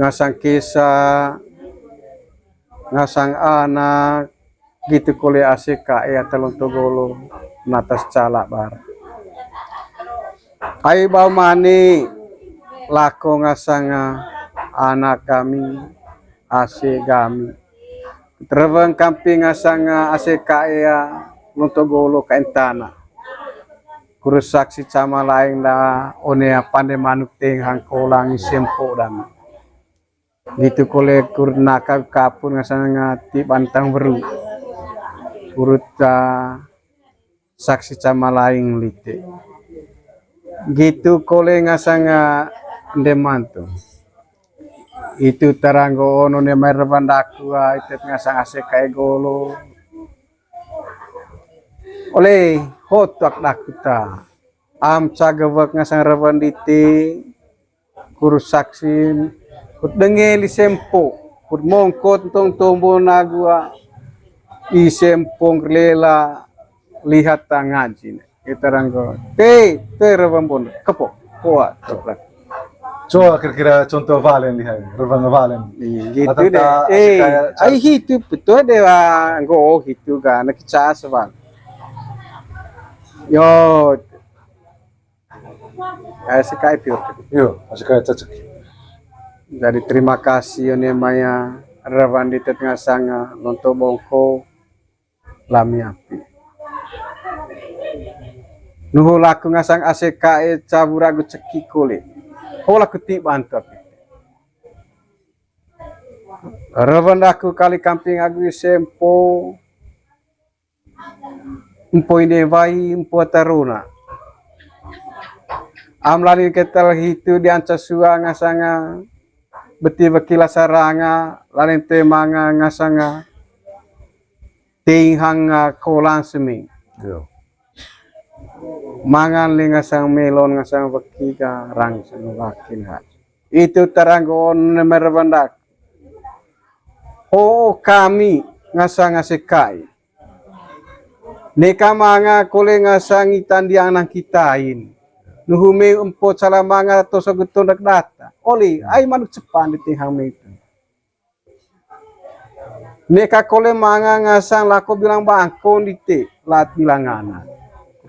ngasang kisah, ngasang anak, gitu kuliah asik ya telung togolo natas calak bar. Ai bau mani lako ngasang anak kami asik kami. Terwang kamping ngasang asik ya lontogolo kaentana. Kurus saksi sama lain la onea pandai manuk ting hangkolang sempo dan gitu kole kurnaka kapun ngasang ngati bantang beru urut saksi sama lain lite gitu kole ngasang demantu itu teranggo ono ne merbandaku itu ngasang ase kai golo oleh hotak dakuta am cagawak ngasang rabandite kurus saksi kut dengeli sempo kut mongkot tong tombo nagua isempong lela lihat tangaji kita ranggo te rabambon kepo kuat coklat coba kira-kira contoh valen lihat rabang valen gitu deh ai hitu betul dewa go hitu ga nakicas bang yo sekai piur yo sekai cacak. Jadi terima kasih ne maya rawan di tengah sanga lonto bongko lami api nuhu laku ngasang ACKE caburagu ceki kole hola kuti bantu api rawan aku kali kamping agu sempo empo ini vai empo taruna amlani ketel hitu dianca sua ngasanga beti bakila saranga lain temanga ngasanga tinghang kolang semi mangan lingasang melon ngasang bakika rang sang bakin ha itu teranggon merbandak kami ngasang ACKE neka manga kole ngasang itan di anak kitain nuhume empo salamanga to saguton data oli ai manuk cepan di tinghang itu neka kole manga ngasang lako bilang bangkon di te lat bilangana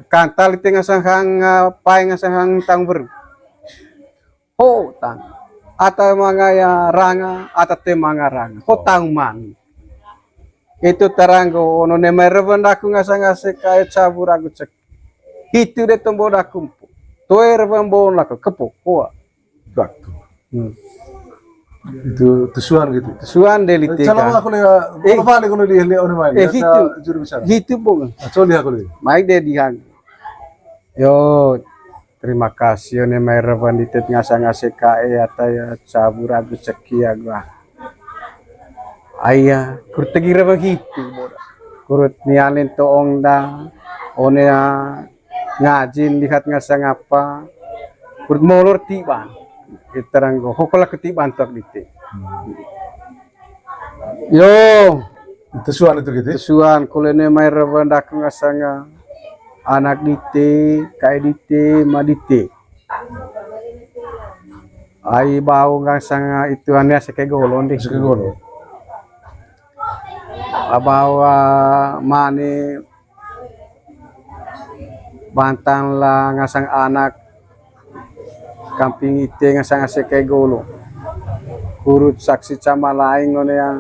kantal di ngasang hang pai ngasang hang tang ber ho tang ata manga ya ranga ata te manga ranga ho tang man itu teranggo ono ne merbandaku ngasang ACKE cabur aku cek itu de tombodaku toer bambon lah kepo kuat waktu itu tusuan gitu tusuan delite kalau aku lihat kalau vale kalau lihat orang main juru besar itu pun coba aku lihat mai de dihang yo terima kasih ne mai rawan di ngasang ACKE ataya cabur aku ceki agua ayah kurtegi rawan hitu kurut nialin to ongda onea ngajin lihat ngasang apa kurut molor tiban iteranggo hokola ketiban tok dite yo tusuan itu gitu tusuan kulene mai rabandak ngasang anak dite kai dite madite ai bau ngasang itu ane seke golon di seke golon abawa mane bantang lah ngasang anak kamping ite ngasang ACKE golo kurut saksi sama lain ngone yang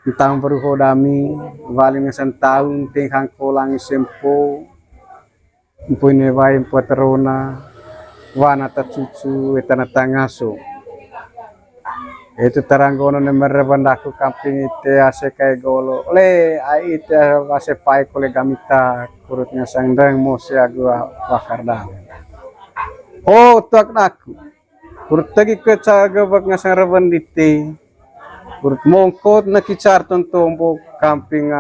tentang berhodami wali ngasang tahun tinghang kolang sempo empuine vai empo terona wana cucu etana tangaso itu teranggono ne merbandaku kamping ite ACKE golo le ai ite wase pai kole gamita kurut ngasang deng mose agua bakar dah tak naku kurut tagi ke cagawak ngasang rabandite kurut mongkot nakicar tombo kamping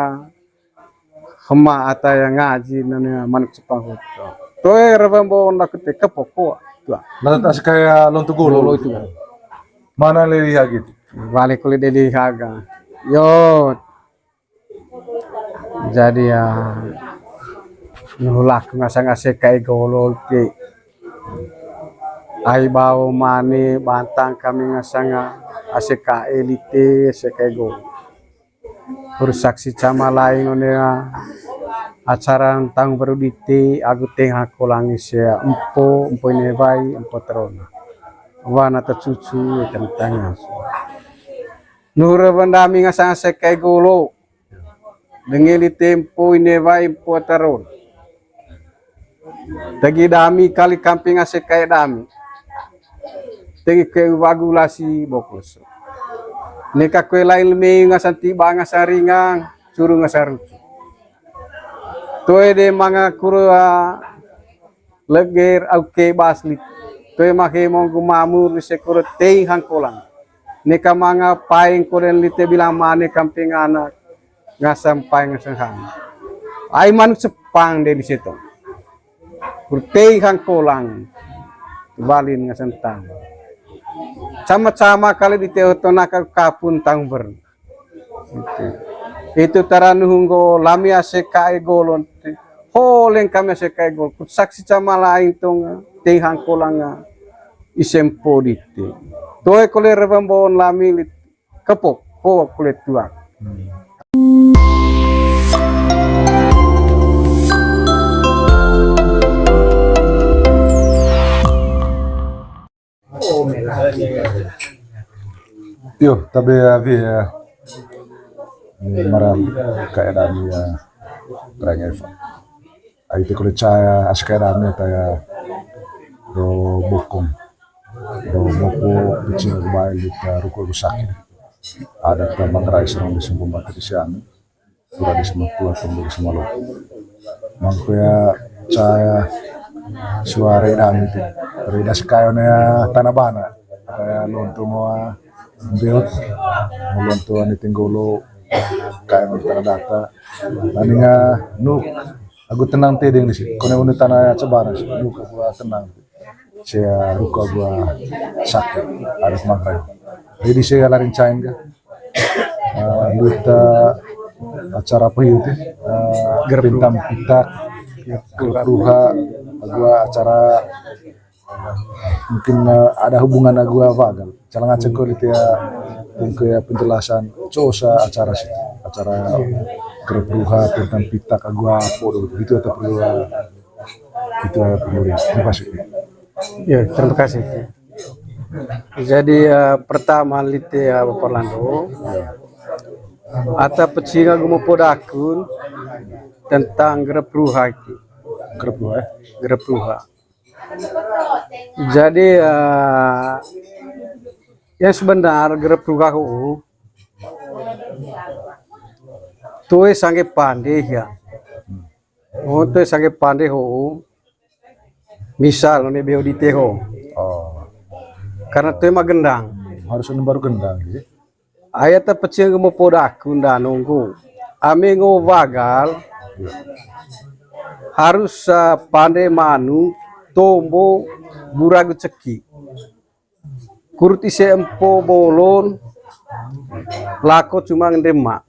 hema ataya ngaji nane manuk cepang hoto toe rabambo nakute kepoko tua nata kayak lontu golo itu mana lihat gitu balik kulit dari haga yo jadi ya nulak ngasang ACKE golo ke ai bau mane bantang kami ngasanga aseka elite aseka ego saksi cama lain onea acara tang baru dite aku tengah kolangi saya empo ini vai empo terona wana ta cucu tentangnya nura bandami ngasanga aseka ego lo dengeli tempo ini vai empo terona tagi dami kali kamping aseka dami tegi ke wagulasi bokos neka kue lain me ngasanti banga saringang suruh ngasarucu toe de manga kurua leger auke baslit toe make monggu mamur se kuro tei hangkolang neka manga paing koren lite bilang mane kamping anak ngasam paing ngasang ai manuk sepang de di situ kurtei hangkolang balin ngasentang sama-sama kali di teotonaka kapun tangber itu taranuhunggo lami aseka egolon holeng kami aseka egol saksi sama lain tong tehang kolanga isempo dite toe kole rebambon lami kepok ho kulit tua Yo, tabi vi maram keadaan ya terangnya. Aite kulit caya askeran ya do bokong do boko kecil bayi kita ruko rusak. Ada tambang rais orang disembung batu di sana. Sudah disemua tembok semua lo. Mangkuya caya suara idam itu. Rida sekayonnya tanah bana. Kayak lontu moa build lontu ani tinggolo kayak tanah data. Tandinga nuk aku tenang tedeng di sini. Kone unu tanah cebana sih. Nuk aku tenang. Saya ruko gua sakit ada semangkai. Jadi saya larin cain ka. Luta acara apa itu? Bintang pitak, keruha, gua acara mungkin ada hubungan gua vagal. Jangan ngacak kau itu ya penjelasan cosa acara sih, acara keruha bintang pitak gua podo itu atau perlu terima kasih. Ya terima kasih. Jadi pertama lite Bapak Lando atau pecinga gumo podakun tentang grep ruha itu. Grep ruha. Jadi yang sebenar grep ruha itu tuh sangat pandai ya. Untuk sangat pandai ho. Misal ini beo di teho. Karena tuh emang gendang. Harus baru gendang gitu. Ayat pecing mau podaku ndak nunggu. Ame vagal harus pandai manu tombo buragu ceki. Kurti sempo bolon lako cuma ngedemak.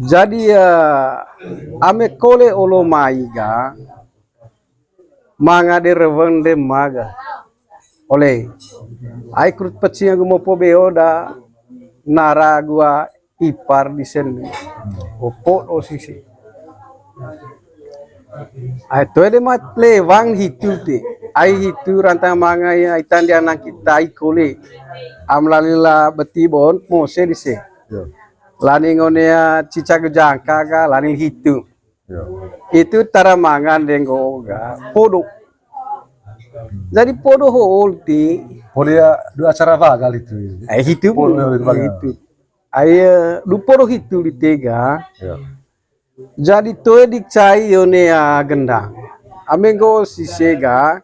Jadi ame kole olo maiga manga de reveng de maga. Oleh ai kurut pecing aku mau pobeo da nara gua ipar di sini opot osisi ai to de mat lewang hitu te ai hitu rantang manga ya itan dia nang kita ikole amlalila beti bon mose di se lani ngone cicak jangka ga lani hitu itu tara mangan denggo ga podo. Jadi podo holti. Podia dua acara vagal itu. Itu itu. Du podo itu di tega. Jadi toe dicai yone gendang. Amengo sisega.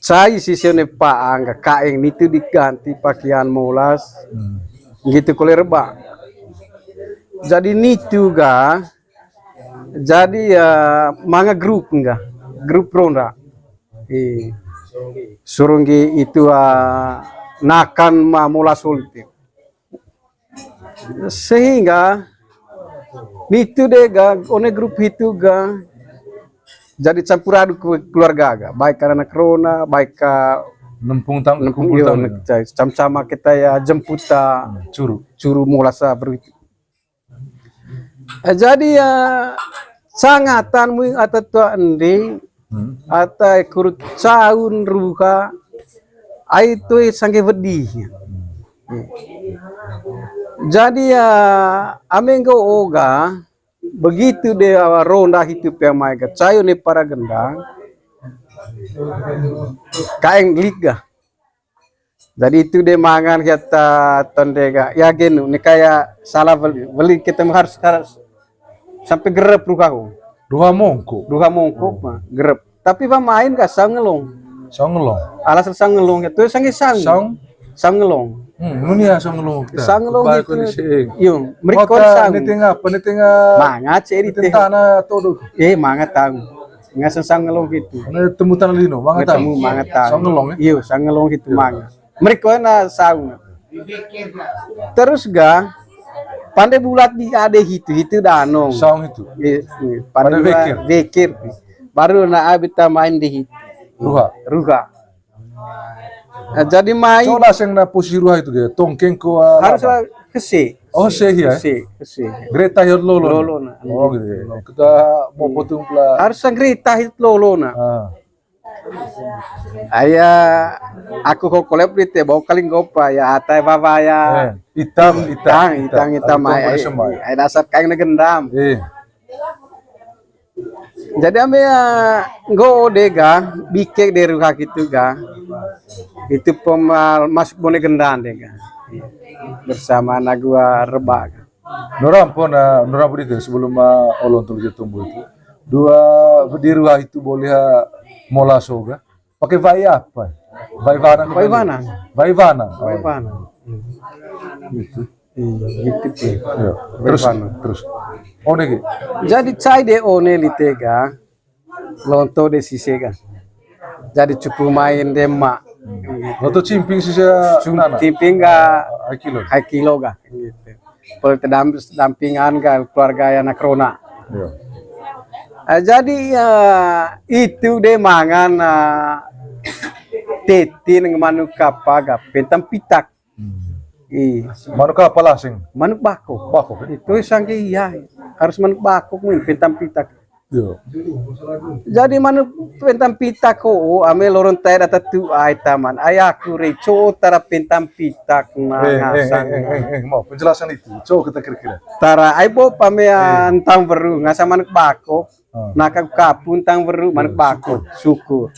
Cai sisene paang kaeng itu diganti pakaian molas. Gitu kole reba. Jadi nitu ga. Jadi manga grup enggak. Grup ronda. Surunggi itu nakan mula sulit sehingga itu deh ga one grup itu ga jadi campur aduk keluarga ga, baik karena corona, baik ke nempung tam nempung kumpul iyo tam sama kita ya jemput curu mulasa begitu. Jadi ya sangatan mu atau tua endi atau kurut caun ruha itu sangke wedi. Jadi ya amenggo oga begitu dia ronda hidup yang mereka cayo nih para gendang kaeng liga. Jadi itu dia mangan kita tondega ya genu nih kayak salah beli kita harus sampai gerep ruha mongko mah gerep. Tapi main gak sangelong. Alasan sangelong itu sange sangelong. Nunia sangelong. Sangelong itu. Yo, mereka sang. Penitengah. Manga ceri teh. Tentana todo. Manga tahu. Ngasan sangelong gitu. Temutan lino, manga tahu. Manga tahu. Sangelong ya. Iya, sangelong itu manga. Mereka na saung. Terus ga pandai bulat di ade itu danong. Saung itu. Pandai vekir. Baru na abita main di hitu. Ruga. Jadi main. Coba sing na posisi ruha itu dia. Tongkeng ko. Harus kese. Oh sih ya. Kese. Greta hit lolo. Oh gitu. Kita mau potong pula. Harus Greta hit lolo na. Ayah aku kok kolep itu bawa kaling gopa ya atai baba ya. Itang ay dasar kain negendam. Jadi ame go dega bikek dari rumah gitu ga. Itu masuk bone gendang dega. Bersama anak gua rebak. Noram itu sebelum olon tulis tumbuh itu. Dua di rumah itu boleh mola soga. Pakai vai apa? Vai vana. Gitu. Terus. One gitu. Jadi cai de one litega lonto de sisega. Jadi cukup main demak. Lonto cimping sisa cimping ga kilo ga gitu. Kalau dampingan ga keluarga anak krona. Jadi itu deh mangan teti neng manuk apa ga pentam pitak. Manuk apa lah sing? Manuk bako. Itu sangke iya harus manuk bako mun pentam pitak. Jadi manuk pentam pitak ko ame loron tay data tu ay taman. Ayaku reco tara pentam pitak mau penjelasan itu. Coba kita kira-kira. Tara ay po pamean tang beru ngasa manuk bako. Nakag kapun tang beru manuk bako syukur.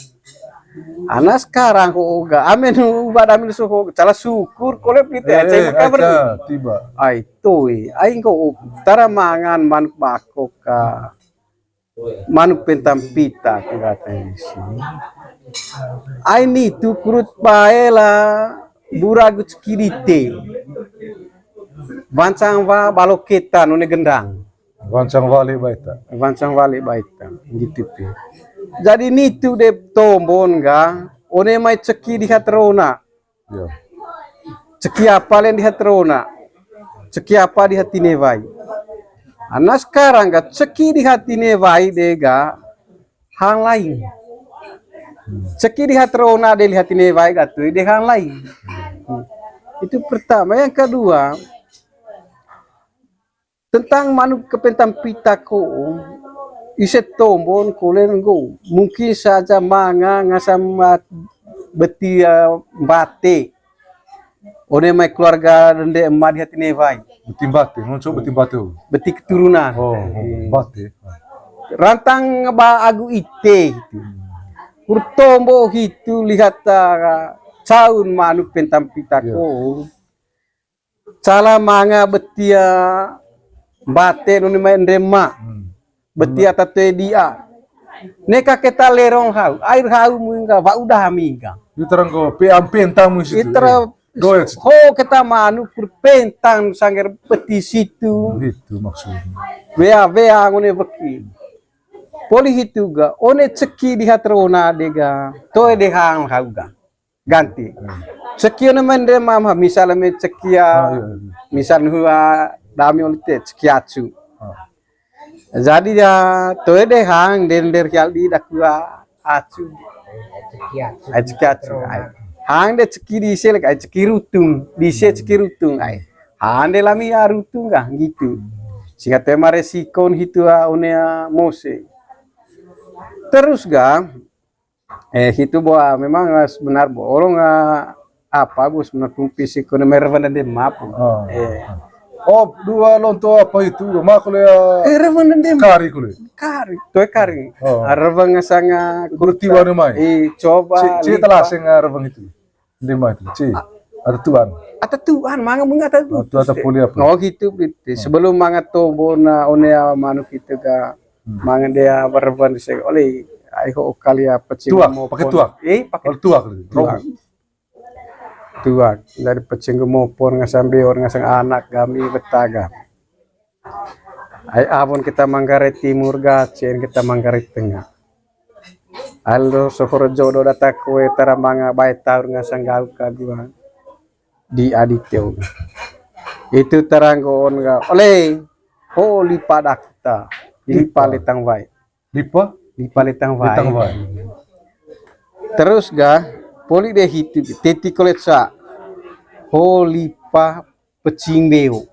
Anak sekarang kok enggak amin ubah amin suku cala syukur kolep gitu ya cek kabar tiba ai tuh aing kok tara mangan manuk bako ka manuk pentam pita katanya sih ai ni tu kurut baela buragut kirite bancang wa baloketa nune gendang Wancang wale baita gitu tuh. Jadi nitu de tombon ga one mai ceki di hatrona. Ceki apa len di hatrona? Ceki apa di hati nevai? Anak sekarang ga ceki di hati nevai de ga hang lain. Ceki di hatrona de di hati nevai ga tu de hang lain. Itu pertama. Yang kedua tentang manuk kepentam pitako iset tombon kulen go mungkin saja manga ngasamat beti bate one mai keluarga dende emak di hati nevai beti bate beti keturunan bate rantang ba agu ite kurtombo itu lihat caun manuk pentam pitako cala manga betia bate nuni main dema betia tate dia neka kita lerong hau air hau munga va udah minga itu terang go pentamu situ itra ho kita manu pentang sangger beti situ itu maksudnya vea ngone beki poli itu ga one ceki di hatrona dega to de hang hau ga ganti ceki one main dema misalnya me cekia misal hua dami olite cekiacu Jadi ya tuh deh hang der kali dak gua acu. Acu. Hang de ceki di sel kai ceki rutung, di se ceki rutung ai. Hang de lami ya rutung kah gitu. Sehingga tema resiko itu onea mose. Terus ga itu bahwa memang benar orang apa gus benar fisik kono mervan de map. Oh, dua lonto apa itu? Makule Revan de kari kule. kari. Oh. Revan ngasanga Kurti wanu mai. Coba. Ci telah sing rebang itu. Di mai itu. Ci. Ada tuan. Atau tuan manga mengata tu. Tu ada puli apa? Oh gitu gitu. Sebelum manga tombo na onea manuk itu ga manga dia berban se oleh ayo kali apa cing Tuak, pakai tuak. pakai tuak. tuak dari pecing mopor ngasambe orang ngasang anak kami betaga. Ai abon kita manggare timur ga cien kita manggare tengah. Aldo sohor jodoh data kue tara manga bae taur ngasang gau kagua di adityo. Itu teranggon ga oleh lipa dakta lipa letang vai. Lipa Letang vai. Litang vai. Terus ga poli de hitu teti koletsa lipa pecimbeo.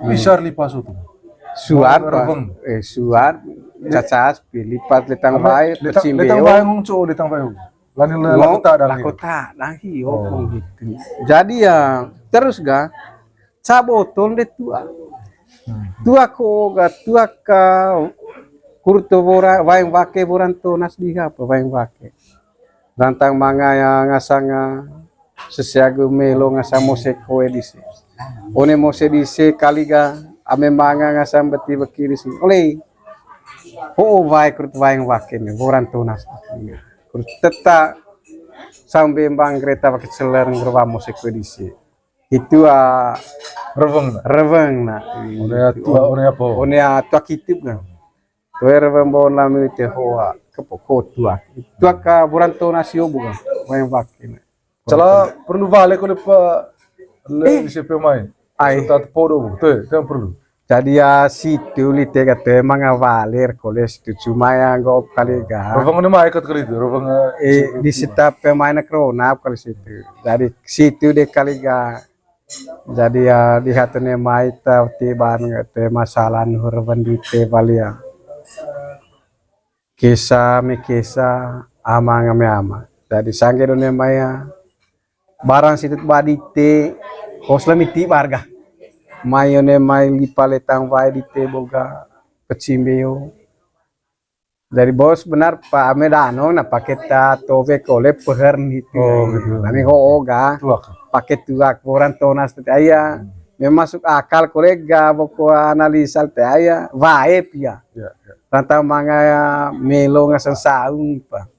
Pisar lipa sutu. Suar Rebeng. suar cacas lipat letang vai Litang pecimbeo. vai ngungco litang vai. Lani lakota dan lakota dahi gitu. Jadi ya terus ga cabotol de tua. Tua ko ga tua ka kurto bora waing wake boranto nas diha apa waing wake. Rantang manga yang ngasanga sesiagu melo ngasang mose koe dise. One mose dise kaliga ame manga ngasang beti bekiri sini. Oleh vai kurut waing wake me boranto nas. Kurut teta sampai bang kereta pakai seler ngerwa mose koe dise. Itu reveng na. One apa? One tua kitip kan. Tuh reveng bon lami te hoa kepoko tua. Tua ka buranto nasio bukan. Main vakin. Cala perlu vale ko lepa le siapa mai. Ai. Tat podo tu, kan perlu. Jadi ya situ lite kate manga valer koles tu cuma yang go kali ga. Rovang ni mai kat kali tu, rovang Di situ pemain krona kali situ. Dari situ de kali ga. Jadi ya dihatune mai ta tiban te masalah hurban di te valia. Kesa ama ngame ama. Jadi sangge done maya barang situ badite oslamiti barga. Mayone mai lipaletang vai dite boga kecimbeo. Dari bos benar Pak Amedano na paketa tove kole peher itu. Oh gitu. Nami hooga paket tuak boran tonas tete aya. Memasuk akal kolega boko analisa tete aya vae pia. Ya. Rantang manga melo ngasan saung pa.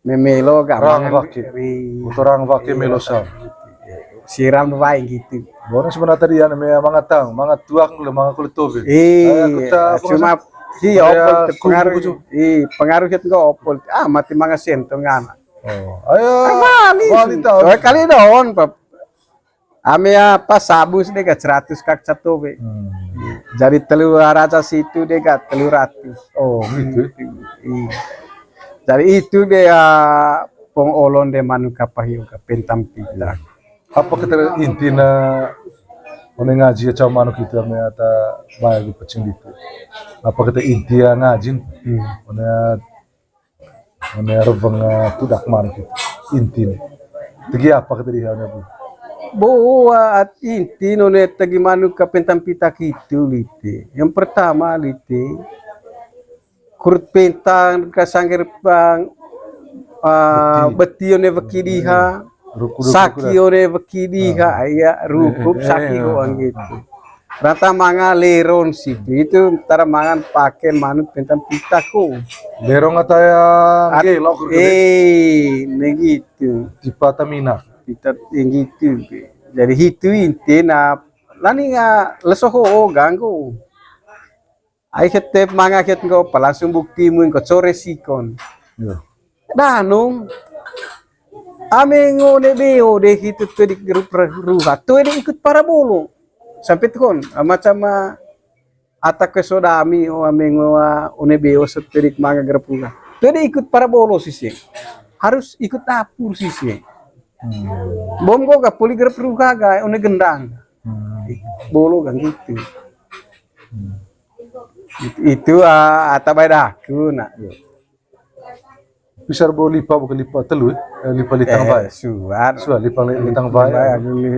Memelo ga Rang vaki. Orang vaki melosa. Siram vai gitu. Borang sebenarnya tadi ya namanya mga tuak le mga kulitove. Cuma opol pengaruh pengaruh itu enggak opol. Mati mga sento ngana. Ayo. Wali tahu. Kali doon pa. Amea pas sabus de ga 100 kak catove. Jadi telu raja situ de ga 300. Oh gitu. Jadi itu dia pengolon de manuka pahiu ka pentam pita. Apa kita intinaone ngaji ya manuk itu ame ata bae pecing itu. Apa kita intia ngajin? One rovang tudak manuk itu. Intin. Tegi apa kita dihana bu? Buat inti none tagi manuka pentam pita gitu lite. Yang pertama lite kurut pentang kasangger pang betione bekidiha sakione bekidiha aya rukup sakio gitu. Rata manga leron sih itu tara mangan pakai manuk pentam pita ko. Lerong ataya gelok negitu cipata minak. Kita gitu. Jadi itu inti na lani nga lesoho ganggu. Ai ketep manga ket go langsung bukti mun ko sore sikon. Danung ame ngone beo de hitu tu di grup ruha tu de ikut para bolo sampai tukon macam ata ke sodami o amengoa onebeo seterik manga gerpula. Tadi ikut para bolo sisi. Harus ikut dapur sisi. Bom go ga poli gerpruga ga one gendang. Bolo gang gitu. Itu atabai daku nak. Pisar bo lipa bukan lipa telu, lipa litang vai. Suar. Lipa litang vai.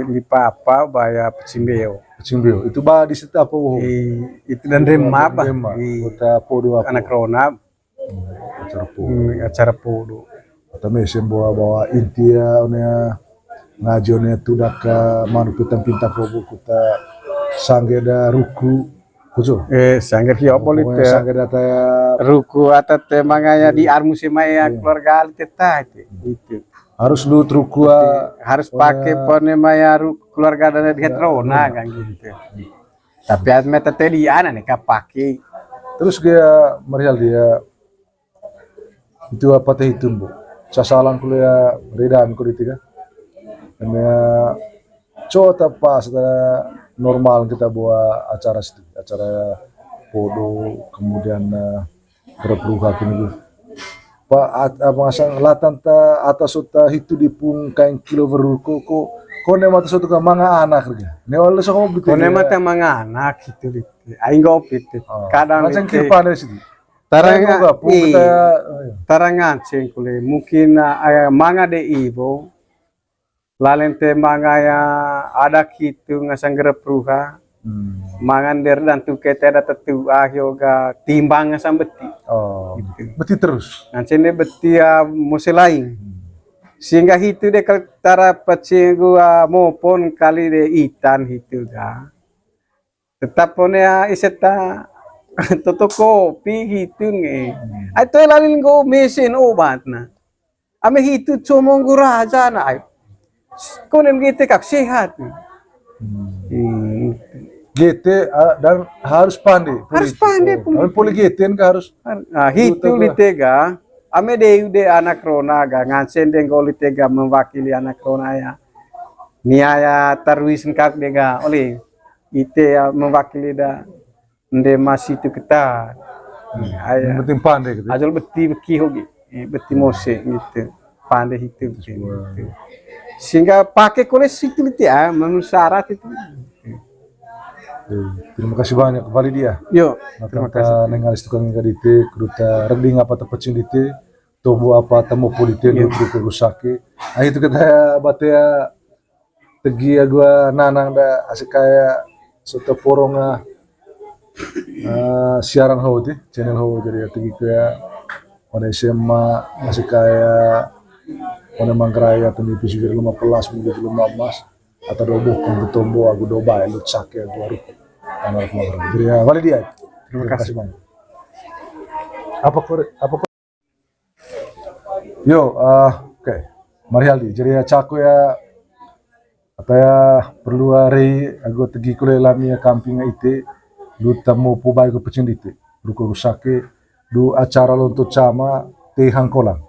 Lipa apa baya pecimbeo. Cimbio. Itu ba di situ apa wo? Itu dan remap Kota podo apa? anak rona Acara podo. acara podo. Kata mesem bawa intia onya ngaji onya tudaka manu pitan pinta fogo kota sanggeda ruku kujo. Sangger hiyo polite. Sanggeda taya Ruku atau temanganya di armusimaya keluarga teta itu. harus lu truku Harus pakai ponemaya keluarga dan di heterona kan gitu. Tapi asme tete dia nih kapaki. terus dia marial dia itu apa teh itu bu sasalan kuliah reda aku ditiga namanya cota pas normal kita buat acara situ acara podo kemudian berperuka kini pak apa asang latan ta atas uta itu di pung kain kilo beruko ko ne mata suatu ka mga anak kerja ne wala sa ko bitin Kone mata mga anak gitu. Aing gopit. Kadang macam kirpan dari situ taranga kita tarangan cengkule mungkin mga de ibo lalente mga ya ada gitu ngasang gerepruha mangan der dan tu kete ada tetu yoga timbang ngasang beti oh gitu. beti terus Nancene beti musi lain sehingga itu de tara pacenggu mopon kali de itan itu ga tetap pone iseta toto kopi gitu nge itu lalin go mesin obat na ame itu comong raja na ay konem gitu kak sehat GT dan harus pandai Harus pandai GT kan harus hitu litega ame de anak rona ga ngansen de go litega mewakili anak rona ya niaya tarwis kak dega oleh ite mewakili da nde masih itu kita yang penting pandai gitu ajal beti beki hogi beti mose gitu pandai itu gitu. Sehingga pakai koleksi itu memenuhi syarat itu. Terima kasih banyak kembali dia. Yuk, terima kasih. Nengalis tukang ngadite, kuruta regling apa tepecin dite, tobo apa temu polite lu truku rusake. Ah itu kita batea tegi gua nanang da asik kayak soto porong siaran ho ti, channel ho jadi tegi kayak pada SMA asik kayak pada mangkraya atau di pisir 15 menjadi 15 atau dobo untuk tombo aku doba lu cake aku anak keluarga jadi ya balik dia terima kasih banyak apa yo oke mari Aldi jadi ya caku ya apa ya perlu hari aku pergi kule lamia camping ite lu tamu pubai ko pecin dite lu ko sake du acara lo untuk cama te hangkolang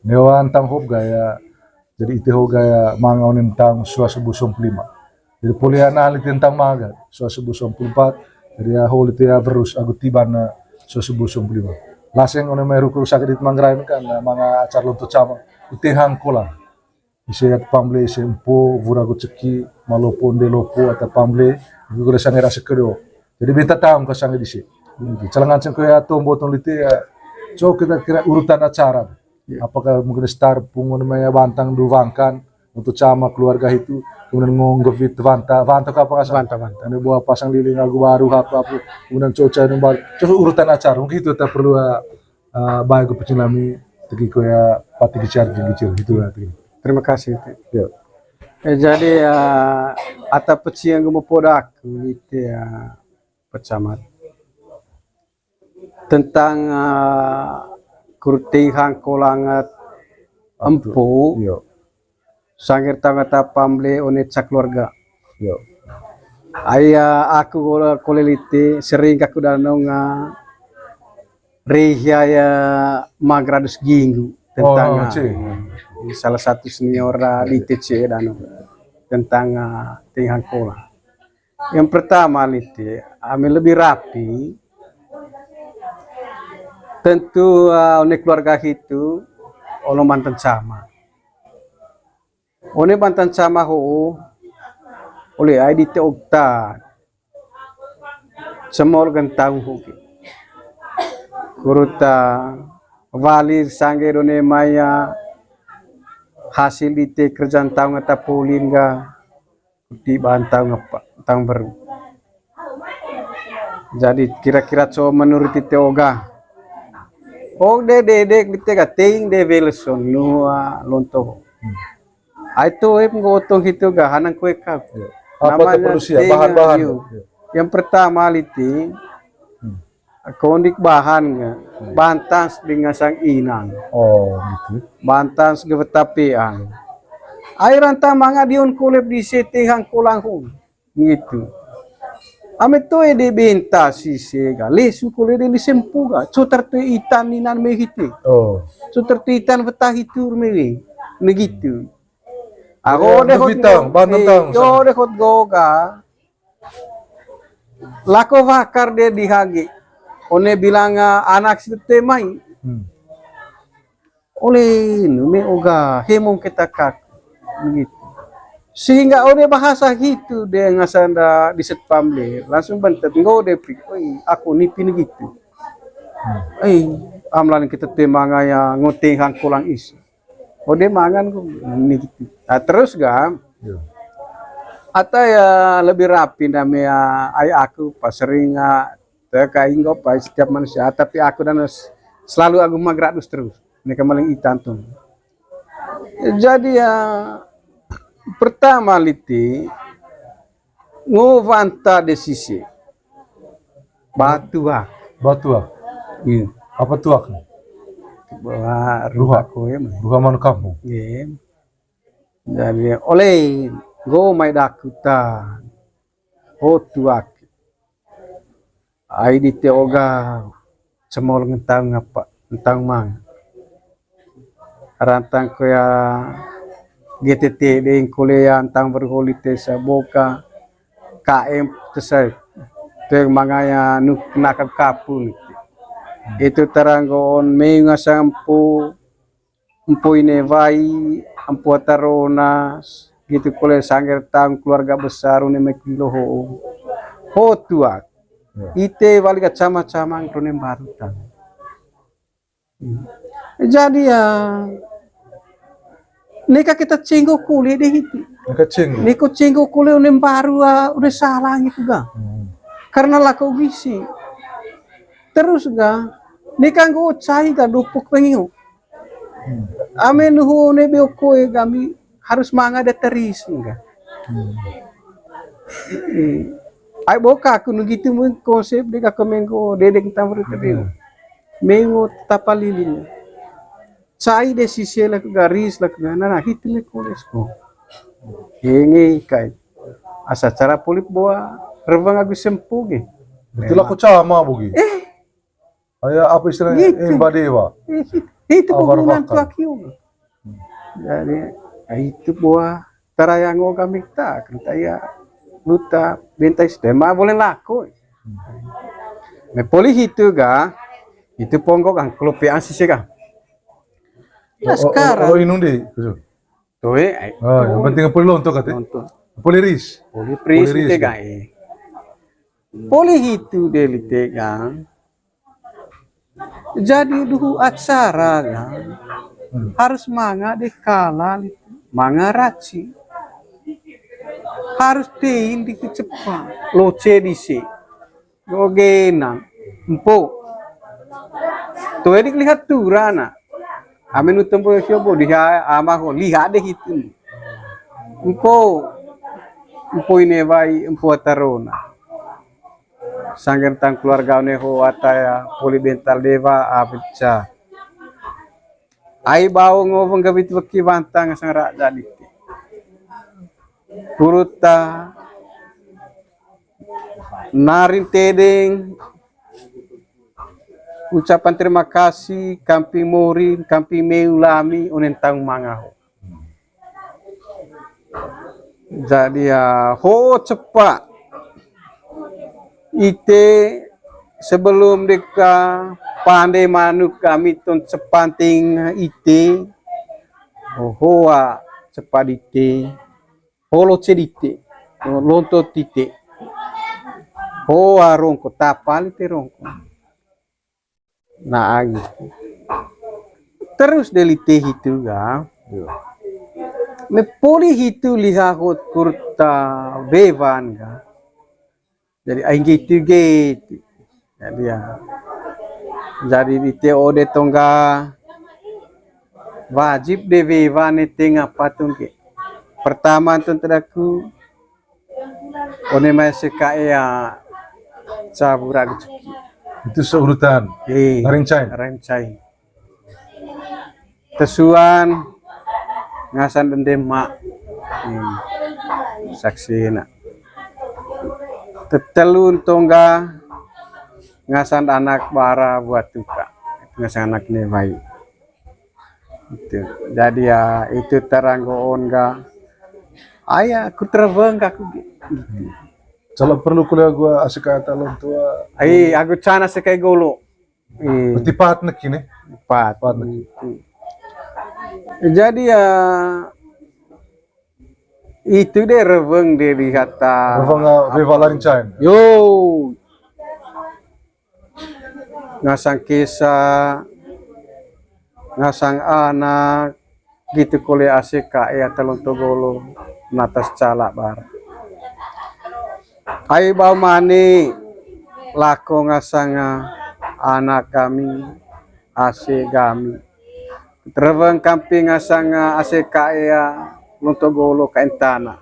newan tang hop gaya jadi itu gaya manga tentang suasana busum 5 jadi poliana ali tentang maga suasana busum 4 jadi hol itu ya terus aku tiba na suasana busum 5 laseng ono meru ku sakit mangrai kan manga acara untuk cama itu hangkolang bisa pamble sempo vurago ceki malopon de lopo atau pamble aku gula sange rasa kedo jadi minta tam ke sange disi calangan cengko ya tombo lite ya so kita kira urutan acara apakah mungkin star pungun maya bantang duwangkan untuk cama keluarga itu kemudian ngonggevit vanta apa kasih vanta ini buah pasang lilin lagu baru apa kemudian cuaca yang baru coba urutan acara mungkin itu tak perlu baik ke pecinami tegi ya pati gicar gitu ya terima kasih ya. Jadi ata peci yang mau podak itu ya pecamat tentang kurting hangkolangat empu sangir tangata pamble onet keluarga ayah aku kolelite sering kaku danong rehaya magradus ginggu tentang salah satu senior di TC danong tentang ting hangkolang Yang pertama itu, kami lebih rapi. Tentu oleh keluarga itu, oleh mantan sama. Oleh mantan sama ho, oleh ID te okta, semua organ tahu ho. Kuruta, valir sangge done maya, hasil ite kerjaan tahu ngata polingga, di bantau ngapa, tahu baru. Jadi kira-kira coba menurut ite oga. Oh de kita ting de velson nua lonto. Itu ngotong itu ga hanang kue kap. Apa produksi ya? Bahan-bahan. Yang pertama liti kondik bahan nga bantans dengan sang inang. Oh gitu. Bantans gevetapian. Airan tamanga diun kulip di setting hang kulang hung. Gitu. Ame to de benta si sega lesu kule de lisempuga sotar to itan ninan mehiti Oh. sotar to itan vetahitur mewe negitu ako de hot yo de hot goga lako vakar de dihagi one bilang anak sete mai oleh nume oga hemong kita kak begitu. Sehingga ode bahasa gitu dia ngasanda di setpamle langsung bantet ngau de prik oi aku nipin gitu amlan kita temanga ya ngoteng hang kulang isi ode mangan ku ni gitu terus ga ata ya lebih rapi namanya ay aku pas sering terkaing go pas setiap manusia tapi aku dan selalu aku magradus terus mereka maling itantung jadi ya pertama liti ngovanta desisi batuak iya Apa tuak? ruha ko ya Ruha man kamu. iya jadi oleh go mai dakuta ho tuak ai di te oga semol ngentang apa ngentang mang rantang ko ya GTT ding kuliah tang berholite sa boka KM tesai teng mangaya nuk nakap kapun itu teranggon menga sampu empu ini vai empu taronas gitu kuliah sangger tang keluarga besar une mekilo ho tua ite wali kacama-cama rone baru tang jadi ya nika kita cenggo kuliah deh itu. Niko cenggo kuliah udah baru udah salah gitu ga. Karena lako gisi. Terus ga, nika go cai ga dupuk pengiu. Amen hu ne beoko kami harus manga de teris ga. Ai boka aku gitu mun konsep de ka mengo dedek tamru tebeu. Mengo tapalilin. Cai de sisi lah garis lah nana hitu me kolesko hengi kai asa cara polip boa rebang agus sempuge Betul aku cama bugi. Aya apa istilahnya gitu. Badewa. Itu hubungan tuakiu. Jadi itu boa tarayango kami tak ya luta bentai sistema boleh laku. Me poli hitu ga itu ponggok ang klopean sisi ga. Ya sekarang. Oh inundi. Tuh yang penting poli lonto kate. Poli ris. Poli pris tegai. Poli itu deli tegang. Jadi dulu acara kan harus manga dekala manga raci. Harus tein di cepat. Loce disi. Gogena. Empo. Tuh edik lihat turana. Amin utempo yobo dia amaho lihat deh itu. Empo ini vai empo tarona. Sangger tang keluarga neho ataya poli bental deva abca. Ai bau ngomong gabit beki bantang sang raja dikti. Puruta narin tedeng ucapan terima kasih kampi morin kampi meulami unentang mangaho. Jadi ya ho cepat ite sebelum deka pandai manuk kami ton sepanting ite hoa cepat ite holo cedite lonto tite hoa rongko tapal ite rongko nah gitu terus delite itu ga Iya. me poli hitu lihakot kurta bevan ga jadi aing gitu gitu jadi ya jadi ite ode tongga wajib de bevan ite ngapa tungke pertama tuh teraku one masih kaya cabura gitu Itu seurutan. Rencai. rencai tesuan ngasan dendem mak saksina tetelun tongga ngasan anak bara buat tuka ngasan anak nevai itu jadi ya itu teranggoon ga ayah aku terbang aku gitu. Kalau perlu kuliah gua asik kaya talon tua. Ai aku cana sekai golo Berarti pahat na kini. empat Pahat na kini. jadi ya itu deh reveng deh lihat Revang vivala rencai. yo ngasang kisah ngasang anak gitu kuliah asik kaya talon togolo natas calak bar ai bau mani lako ngasang anak kami asik kami terweng kamping ngasang asik kaya lontogolo kain tanah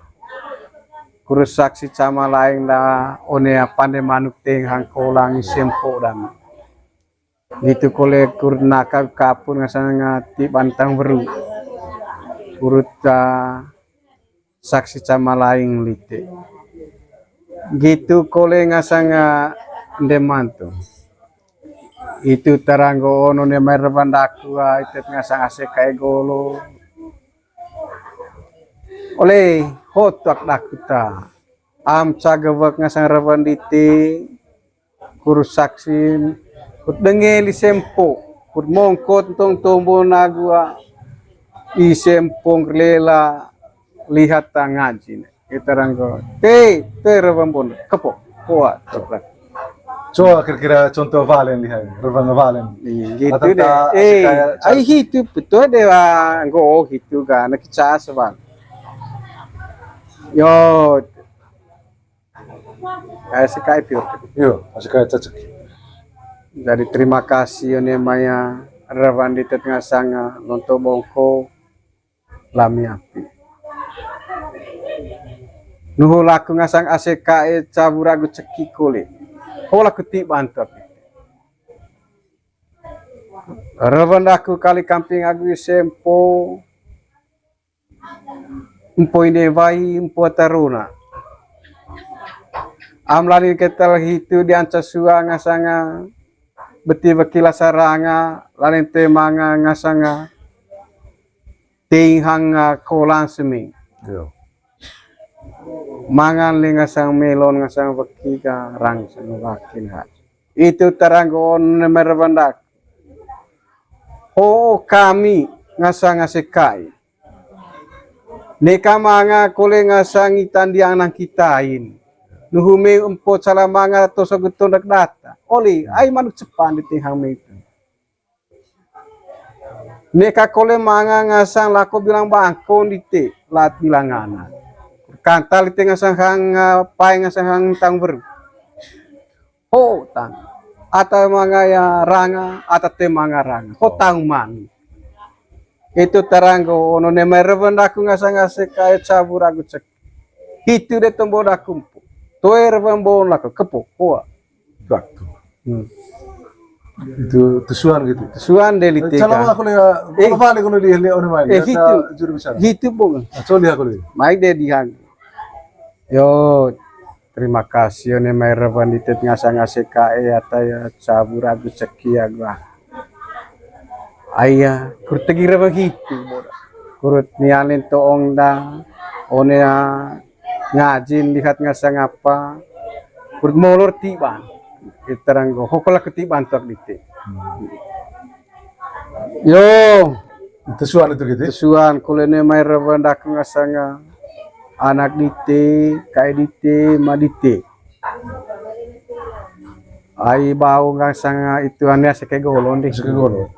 kurus saksi sama lain da one pandai manuk teng hangkolang sempo dan gitu kole kurna kapur ngasang ti bantang beru urut saksi sama lain lite gitu kole ngasang ndemanto itu teranggo ono ne merbandaku itu ngasang asik kaya golo oleh hotak dakuta am cagawak ngasang rebandite kurus saksin kut dengeli sempo kut mongkot tong tombo nagua i sempong lela lihat tangajin iteranggo rebambon kepo kuat coklat Coba kira-kira contoh valen lihat. Revang valen. gitu Atau deh kayak ai hitu betul deh go gitu kan nakicas bang yo kayak sekai pure Yo, asik kaya cacak. dari terima kasih one maya revan di tengah sanga lonto bongko lami api nuhu laku ngasang ACKE caburagu ceki kulit hola kuti bantu revan aku kali kamping agu sempo empo ini vai empo taruna amlani ketel hitu dianca sua ngasanga beti bakila saranga lain temanga ngasanga tinghang kolang semi Yo. mangan li ngasang melon ngasang beki ka rang sang bakin ha itu teranggon merbandak ho kami ngasang asekai neka manga kole ngasang itan di anak kitain nuhume empo salamanga to saguton data oli ai manuk cepan di tinghang itu neka kole manga ngasang lako bilang bangkon di te lat bilangana kantal di ngasang hang pai ngasang hang tang ber ho tang ata manga ya ranga ata te manga ranga ho tang man itu teranggo ono ne merbandaku ngasang kaya cabur aku cek itu de tombo daku toer bambon lako kepo kuat Waktu. Itu tusuan gitu. suan delite Kalau aku lihat, kalau valen kono lihat ono main. itu Juru bicara. itu pun Coba lihat aku lihat. mai de dihang yo terima kasih one mai revan ditet ngasang ACKE ataya cabur aku ceki agua ayah kurtegi revan hitu kurut nialin to ongda one ngajin lihat ngasang apa kurut molor tiban iteranggo hokola ketiban tok dite yo Itu suan itu gitu. suan kulene mai revendak ngasanga anak dite kai dite madite ai bau ngasanga itu ane seke golon di Segolo.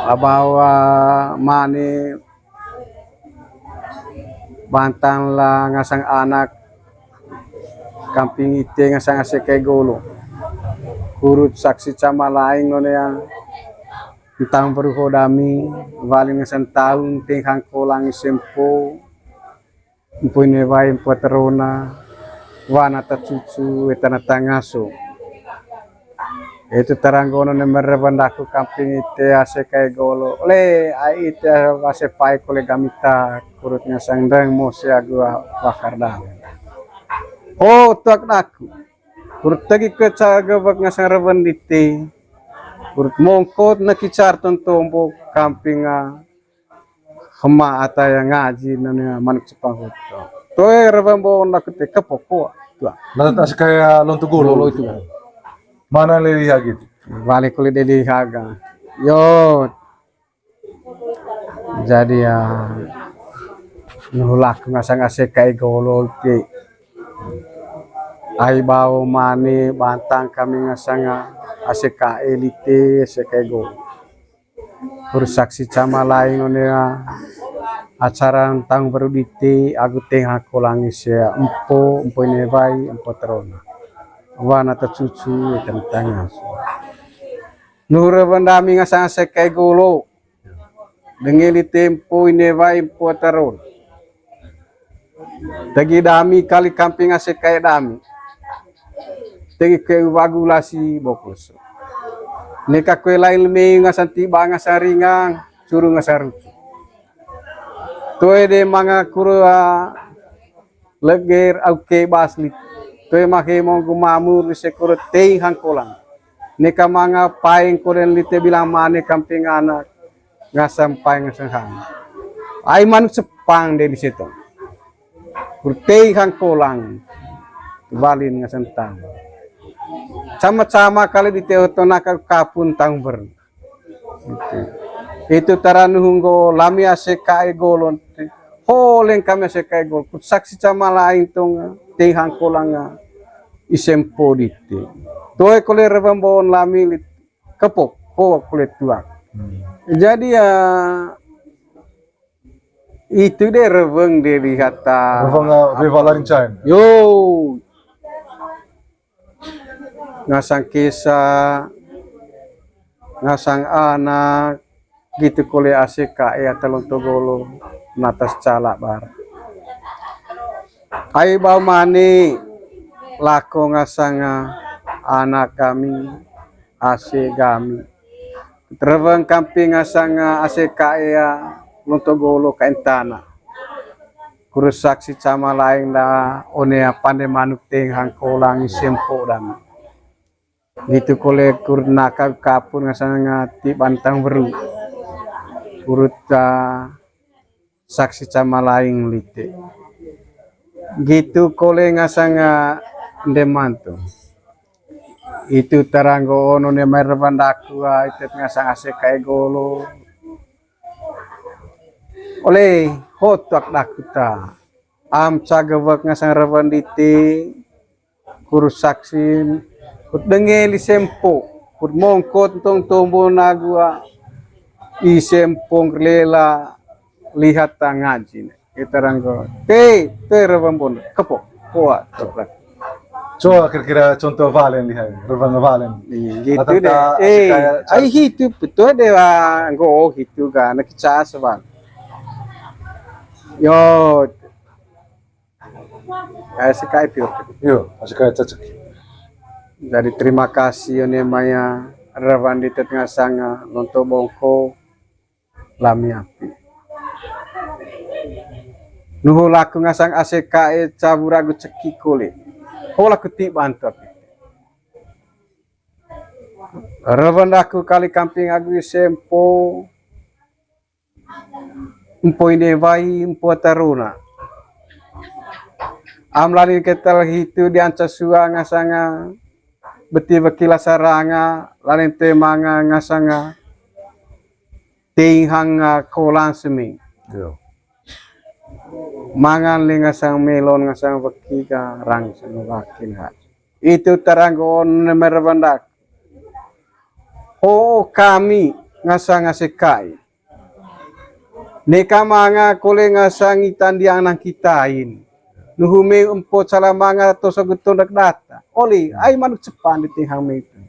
abawa mane bantang la ngasang anak kamping ite ngasang seke golo kurut saksi cama lain ngone yang tentang berhodami valing ngasang tahun tingkang kolang sempo punya vai terona wana cucu etana tangaso itu teranggono nomor bandaku kamping ite ase kai golo le ai ite ase pai kole gamita kurutnya sangdang mo se agua bakar dah oh tuak daku kurut tagi ke caga bak ngasang reban dite kurut mongkot nakicar tontombo kamping hema ata yang ngaji nanya manuk Jepang itu. Toe rebambo nak te kapoko tua. Nanti tas kayak lontu golo Golo itu. itu. Mana lihat gitu. Balik kulit dari haga. Yo. Jadi ya nulak ngasang ase kai golo te. Ai bau mani bantang kami ngasang ase kai elite ase kai golo. Bersaksi cama lain onea acara tang baru dite agu tengah kolangi sia empo ini vai empo terona wana ta cucu tentang nura bandami ngasang sekai golo dengeli tempo ini vai empo terona tagi dami kali kamping sekai dami tagi ke wagulasi bokos neka kue lain me ngasan tiba ngasan ringang suruh ngasan rucu toe de manga kurua leger auke basli toe make monggo mamur se kuro tei hangkolang neka manga paeng koren lite bilang mane kamping anak ngasam paeng ngasam hang ai manuk sepang de di situ kuro tei hangkolang balin ngasam tang sama-sama kali di teotona kapun tang ber itu taranuhunggo lami ase kai golon holeng kami ase kai gol saksi cama lain tong tehang kolanga isempo dite toe kole rebambon lami kepok ko kole tua jadi ya itu deh reveng de dihata Reveng revalarin cain. yo ngasang kisah ngasang anak gitu kole aseka ya telung togolo natas calak bar ai bau mani lako ngasang anak kami ase kami terwang kamping ngasang aseka ya lontogolo kaentana kurus saksi sama lain la onea pande manuk teng hangkolang sempo dan gitu kole kurnaka kapun ngasang ngati bantang beru urut saksi cama lain lite gitu kole ngasang demanto itu teranggo ono ne merbandaku itu ngasang ase kai golo oleh hotak dakuta am cagawak ngasang rebandite kurus saksi dengeli sempo kur mongkot tong tombo nagua isempong lela lihat tangaji iteranggo te rebambon kepok kuat toprak Coba kira-kira contoh valen lihat, reveng valen. gitu deh ai hitu betul deh go hitu ga nak cas bang yo sekai piur Yo, masih kayak cocok. dari terima kasih one maya revan di tengah sanga lonto bongko lami api nuhu laku ngasang aseka caburagu ceki kole hola kuti bantu api revan aku kali kamping agu sempo empo ini vai empo taruna amlani ketel hitu dianca sua ngasanga beti bekila saranga lain temanga ngasanga tinghang kolang semi Yo. mangan li ngasang melon ngasang beki ka rang sang wakin ha itu teranggon merbandak oh kami ngasang sekai neka manga kole ngasang itan diang nang kitain nuhume empo salamanga to saguton data oli ay manuk cepan di tinghang me itu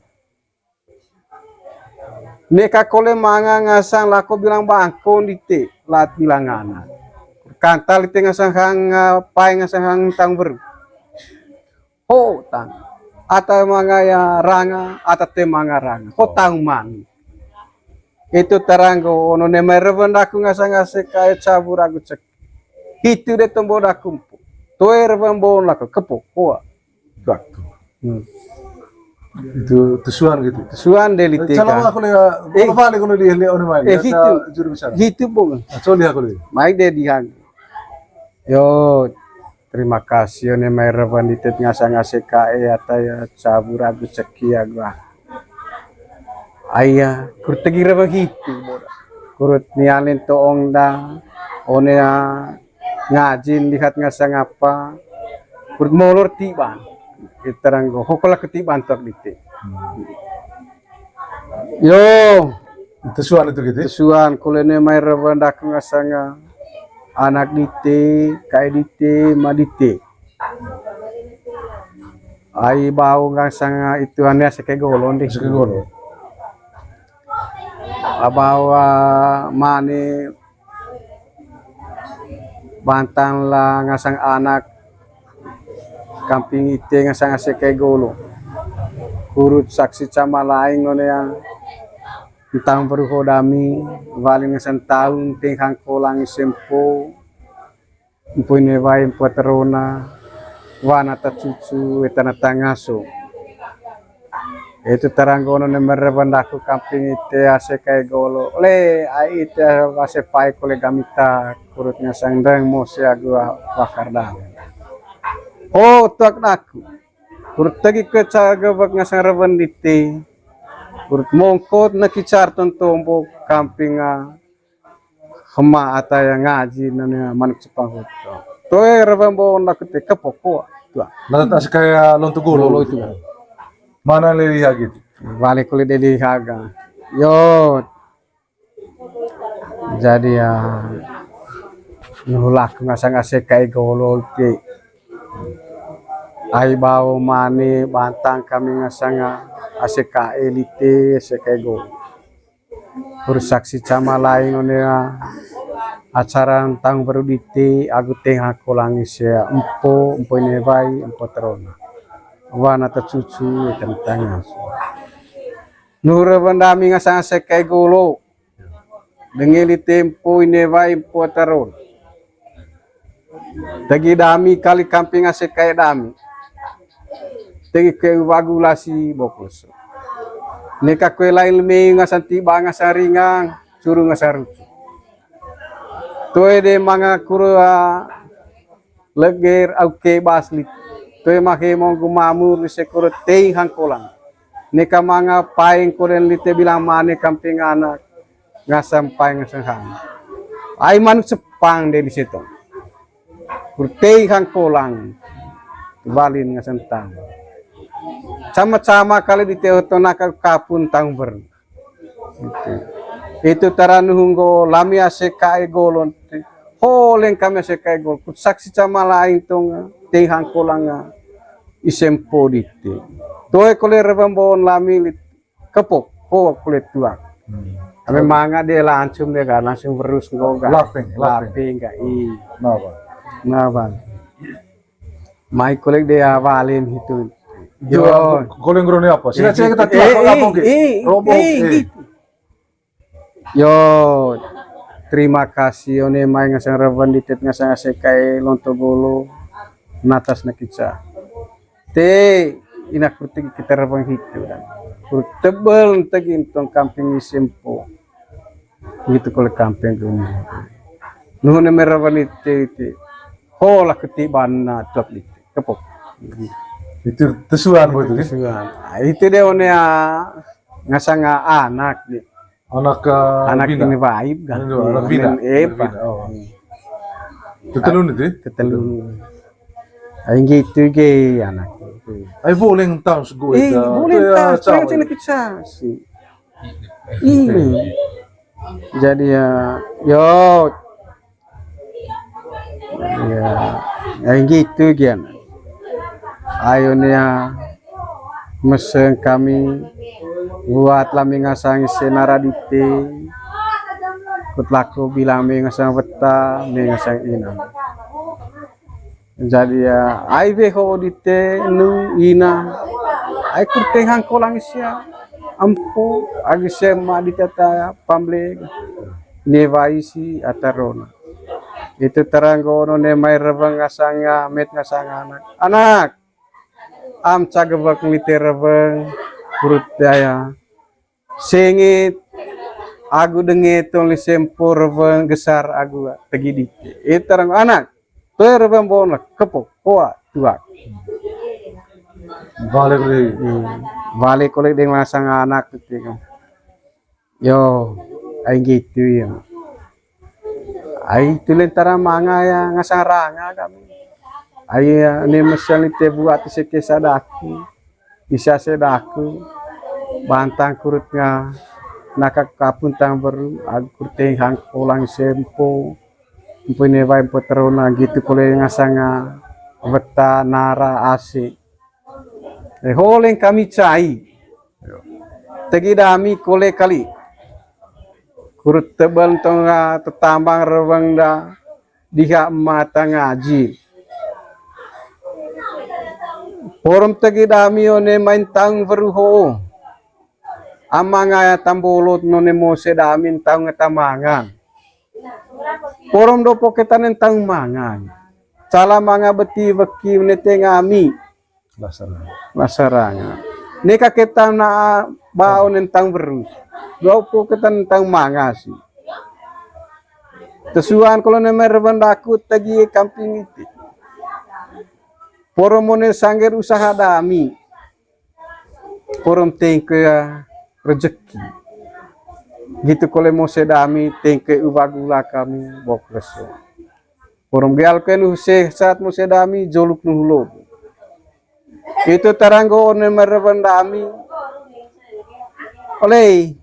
neka kole manga ngasang lako bilang bangkon di te lat bilang anak kantal di ngasang hang pai ngasang hang tang ber oh tang ata manga ya ranga ata te manga ranga ho tang man itu teranggo ono ne mereven aku ngasang kaya cabur aku cek itu de tombo daku toe reven bon lako kepok koa Itu tusuan gitu. suan delite Calama aku lihat, kalau balik kalau dia lihat orang main, itu juru bicara. gitu bung Coba lihat aku lihat. mai de dihang yo terima kasih ne mereven ditet ngasang kaya ata ya cabur aku ceki agua ayah kurtegi reba gitu kurut nialin to ongda one ngajin lihat ngasang apa kurut molor tiban iteranggo hokola ketiban tok dite yo Tusuan itu gitu. suan kulene mai reba ndak ngasang anak dite kai dite madite ai bau ngasang itu ane seke golon deh Segala. abawa mane bantang la ngasang anak kamping ite ngasang seke golo kurut saksi cama lain ngone yang tentang berhodami valing ngasang tahun tinghang kolang sempo empuine vai empuaterona wana cucu etana tangaso itu teranggono ne merebandaku kamping ite ase kai golo le ai ite ase pai kole gamita kurut ngasang deng mose agua bakar dang oh tuak daku kurut tagi ke cagabak ngasang rebandite kurut mongkot na kicar tontombo kamping hema ata yang ngaji nanya manuk cepang hoto toe rebambo nak te kepoko tuak Nanti tas kayak lontu golo itu. Mana lihat gitu. balik kulit dari haga yo jadi ya nulak ngasang kai golo ti ai bau mani bantang kami ngasang kai elite kai golo saksi cama lain onea acara tang baru dite aku tengah kolangi sia empo ini bai empo terona wana ta cucu tentang nura bandami ngasang sekai golo dengeli tempo ini vai potaron tagi dami kali kamping sekai dami tagi ke wagulasi bokos neka kue lain me ngasang tiba ngasang ringang suruh ngasang rucu toe de manga kurua leger auke baslit toe make monggo mamur ni sekoro tei hang kolang neka manga paing koren lite bilang mane kamping anak ngasam paing ngasang hang ai manuk sepang de di situ kurtei hang kolang balin ngasang tang sama-sama kali di teotona kapun tang ber itu taranuhunggo lami asekai golon holeng kami asekai gol saksi sama lain tong tei hang kolang isempo dite toe kole rebambon lami kepok ho kole tuak ame manga de langsung de kan langsung berus ngoga laping ga i napa mai kole de awalin itu yo kole ngrone apa sila cek kita apa robok yo terima kasih one mai ngasang revan ditet ngasang sekai lontogolo natas nakica te ina kurti kita rabang hitu dan tebel tegi tong kamping sempo gitu kalau kamping gini nuhun merawan itu hola ketiban na tok itu kepok. Itu tesuan bu itu. Suan. Itu dia onea ngasanga anak di. Anak Bina. ini baik kan. Anak Bina. Pak. Oh. Tetelun itu. Ketelun. Ay gitu ge anak. Ay boleh tahu sego itu. Boleh tas, cina kita sih. Ini. Jadi ya, yo. Ya, ay gitu gian. Ayo nih mesen kami buat lami ngasang senara dite kutlaku bilang mi ngasang beta mi ngasang ina jadi ya ai beho dite nu ina ai kurteng hang kolang sia ampo agi sema ditata pamble nevaisi atarona itu teranggono ne mai rebang ngasanga met ngasang anak am cagabak mite rebang kurut daya sengit agu denge tong lisempo rebang gesar agu tegidi itu terang anak rebang bona kepok koa tua balik oleh dengan sang anak itu yo ai gitu ya ai tulentara manga ya ngasaranga kami ai ne mesali te buat seke sadaku bisa sedaku bantang kurutnya nakak kapun tang baru aku teng hang kolang sempo punya vai poterona gitu kole ngasanga weta nara ase holeng kami cai tegi dami kole kali kurut tebal tonga tetambang rewang da diha mata ngaji forum tegi dami one main tang veruho amanga tambolot none mo sedamin tang ngetamangan forum do poketan tang mangan cala manga beti beki nete ngami lasaranga neka ketan na baon tang veru do poketan tang manga si tesuan kalau nemer bandaku tegi kamping itu poromone sangger usaha dami porom tengke rezeki gitu kole mo sedami tengke ubagula kami bokreso porom geal ken use saat mo sedami joluk nuhulo itu taranggo one merban dami oleh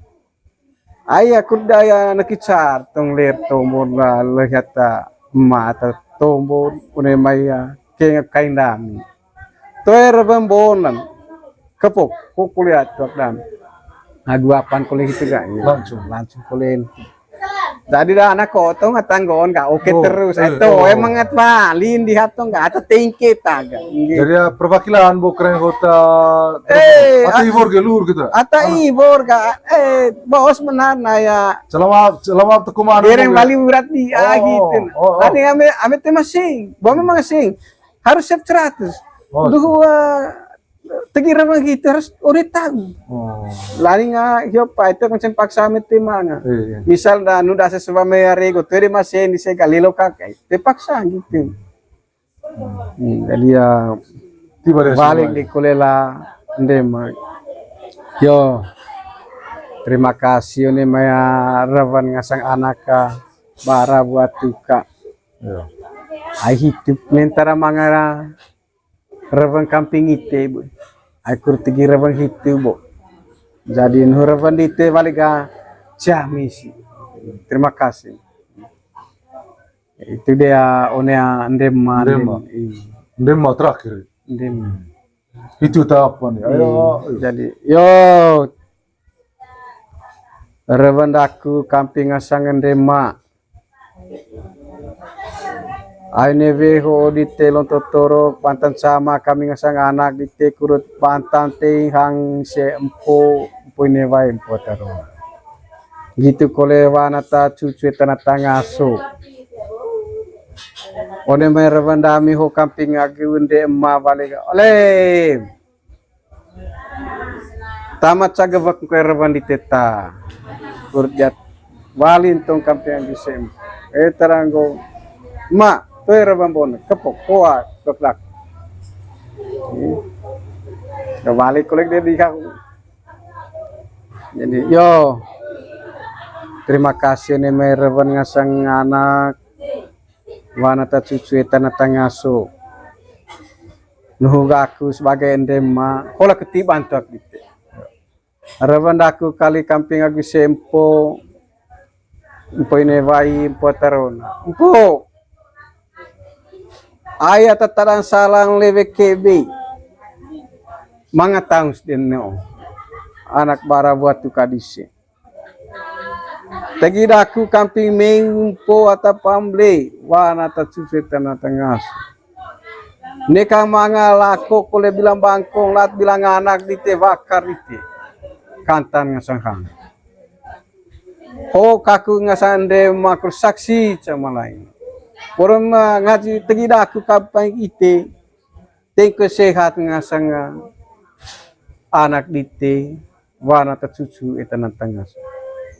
ayah kudaya nakicar tong ler tombon la lehata mata tombon one maya kengap kain dami toer bambonan kepok kulihat tok dami aduapan kuliah itu gak langsung kuliah jadi dah anak koto ngatanggon gak oke terus itu emang ngat balin di hatong gak ada tingkit agak jadi perwakilan bukan kota atau ibor gelur gitu atau ibor gak bos menar ya selama tekuman dereng bali urat di gitu tadi ame tema sing bawa memang sing harus siap 100 dua tegira gitu harus udah tahu lari nga hiopa itu macam paksa mete mana misal dah nuda sesuatu merego teri masih di segalilo kakai terpaksa gitu jadi ya balik di kulela ndema yo terima kasih nih maya rawan ngasang anaka bara buat tuka ai hidup mentara mangara rawan kamping ite bu aku tegi rawan hitu bu jadi rawan ite baliga jamisi terima kasih itu dia onea ndema terakhir ndema itu apa nih ayo jadi yo rawan daku kamping asang ndema aine veho di telon totoro pantan sama kami ngasang anak di te kurut pantan te hang se empo puine vai empo taro gitu kole wanata cucu tanata ngaso one mai ravandami ho kamping agi unde emma balik oleh tamat cagavak ko ravandi teta kurjat walin tong kamping agi sem taranggo ma toy rabambon kepok koa keplak Kebalik kolek dia di kau. Jadi yo terima kasih nih merewan ngasang anak wana ta cucu etana tangaso nuhuga aku sebagai endema kola ketiban tuak gitu rewan aku kali kamping aku sempo empo ini vai empo tarona empo ayat tataran salang lewe kebe mga taus din no anak bara buat tu kadisi tagi daku kamping mengumpo atau pamble wana ta cucu tanah tengah neka mga lako kole bilang bangkong lat bilang anak dite bakar dite kantan ngasang hang ho kaku ngasande makul saksi sama lain porong ngaji tagi daku kamping ite tengko sehat ngasang anak dite wana ta cucu etan tengah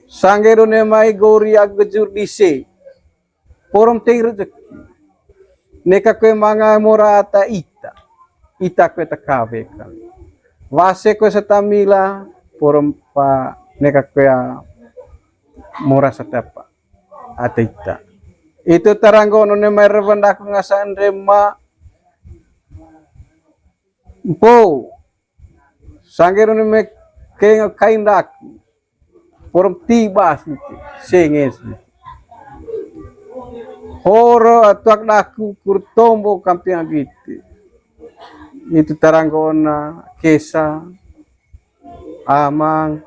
sanggero ne mai gori ag gejur dise porom tei rezeki neka kue manga morata ita kue takawe kan wase kue setamila porom pa neka kue mora setapa ata ita itu taranggono ne mai revendaku ngasan rema po sanggero ne me kaindaku porom tiba siti senges horo atuak daku kurtombo kamping agiti itu taranggona kesa amang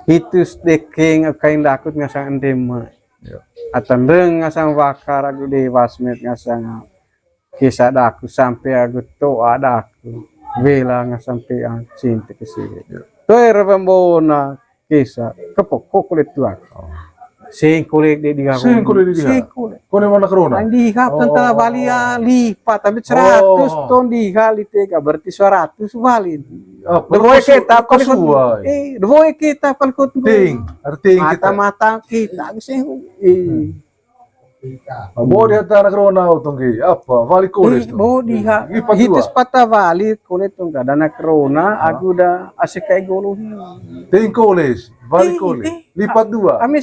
hitus dekeng kain dakut ngasang endema atan deng ngasang wakar aku dewasmet ngasang kesa daku sampai aku toa daku vela ngasampai cinta kesini to erabambona kesa kepok kulit tua sing kulit dia Sing kulit dia. Kone mana corona? andi hap tentang bali lipat tapi 100 ton di kali tega berarti 100 bali devoy kita kasuai. devoy kita kalkut Ting, arting kita. mata kita sing Mau di antara corona utong apa? Vali kulit tuh. mau diha Lipat hitus dua. patah bali kulit tuh gak dana corona aku udah asik kayak goluh Ting kulit, vali kulit. Lipat dua. ami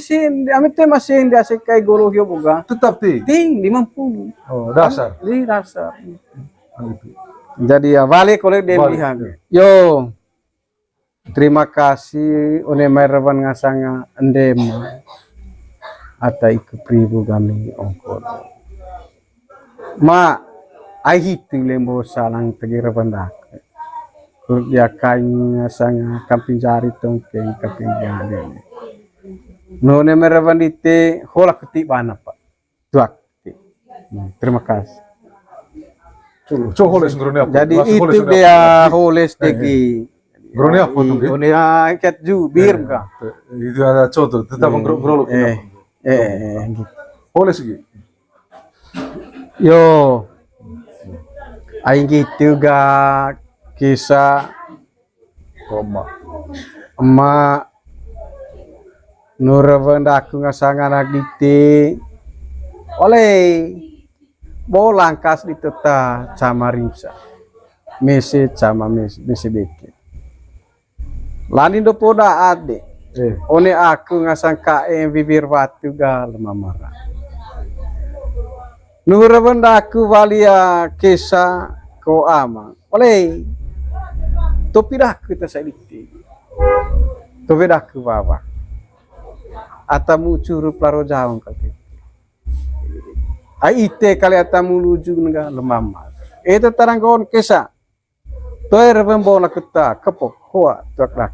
teh masih di asik kayak goluh yo boga Tetap ting. ting 50 Oh, dasar. di dasar Gitu. jadi ya balik oleh Delihan yo terima kasih une merwan ngasanga endema ata iku pribu kami ongkol ma ahitu lembo salang tegir bandak kurdia kain ngasanga kamping jari tongkeng kamping jari none merwan dite hola ketibana pak tuak terima kasih. Coba holes nguruni apa? Jadi itu dia holes tegi. Nguruni apa tuh? Nguruni ikat jubir ka. Itu ada contoh, tetap ngerolok. Gitu. Holes gitu. Yo. Aing gitu ga kisah Koma. emak nurawan aku ngasang anak dite oleh bolang kas diteta sama rimsa mesi sama mesi beke lani do poda ade one aku ngasang KM bibir batu gal mamara nurawan aku walia kesa ko ama oleh topi dah kita sedikit topi dah ke bawah atamu curu plaro jauh kaki aite kali atamu luju nga lemama itu taranggon kesa toer bembona kita kepok kuat tuak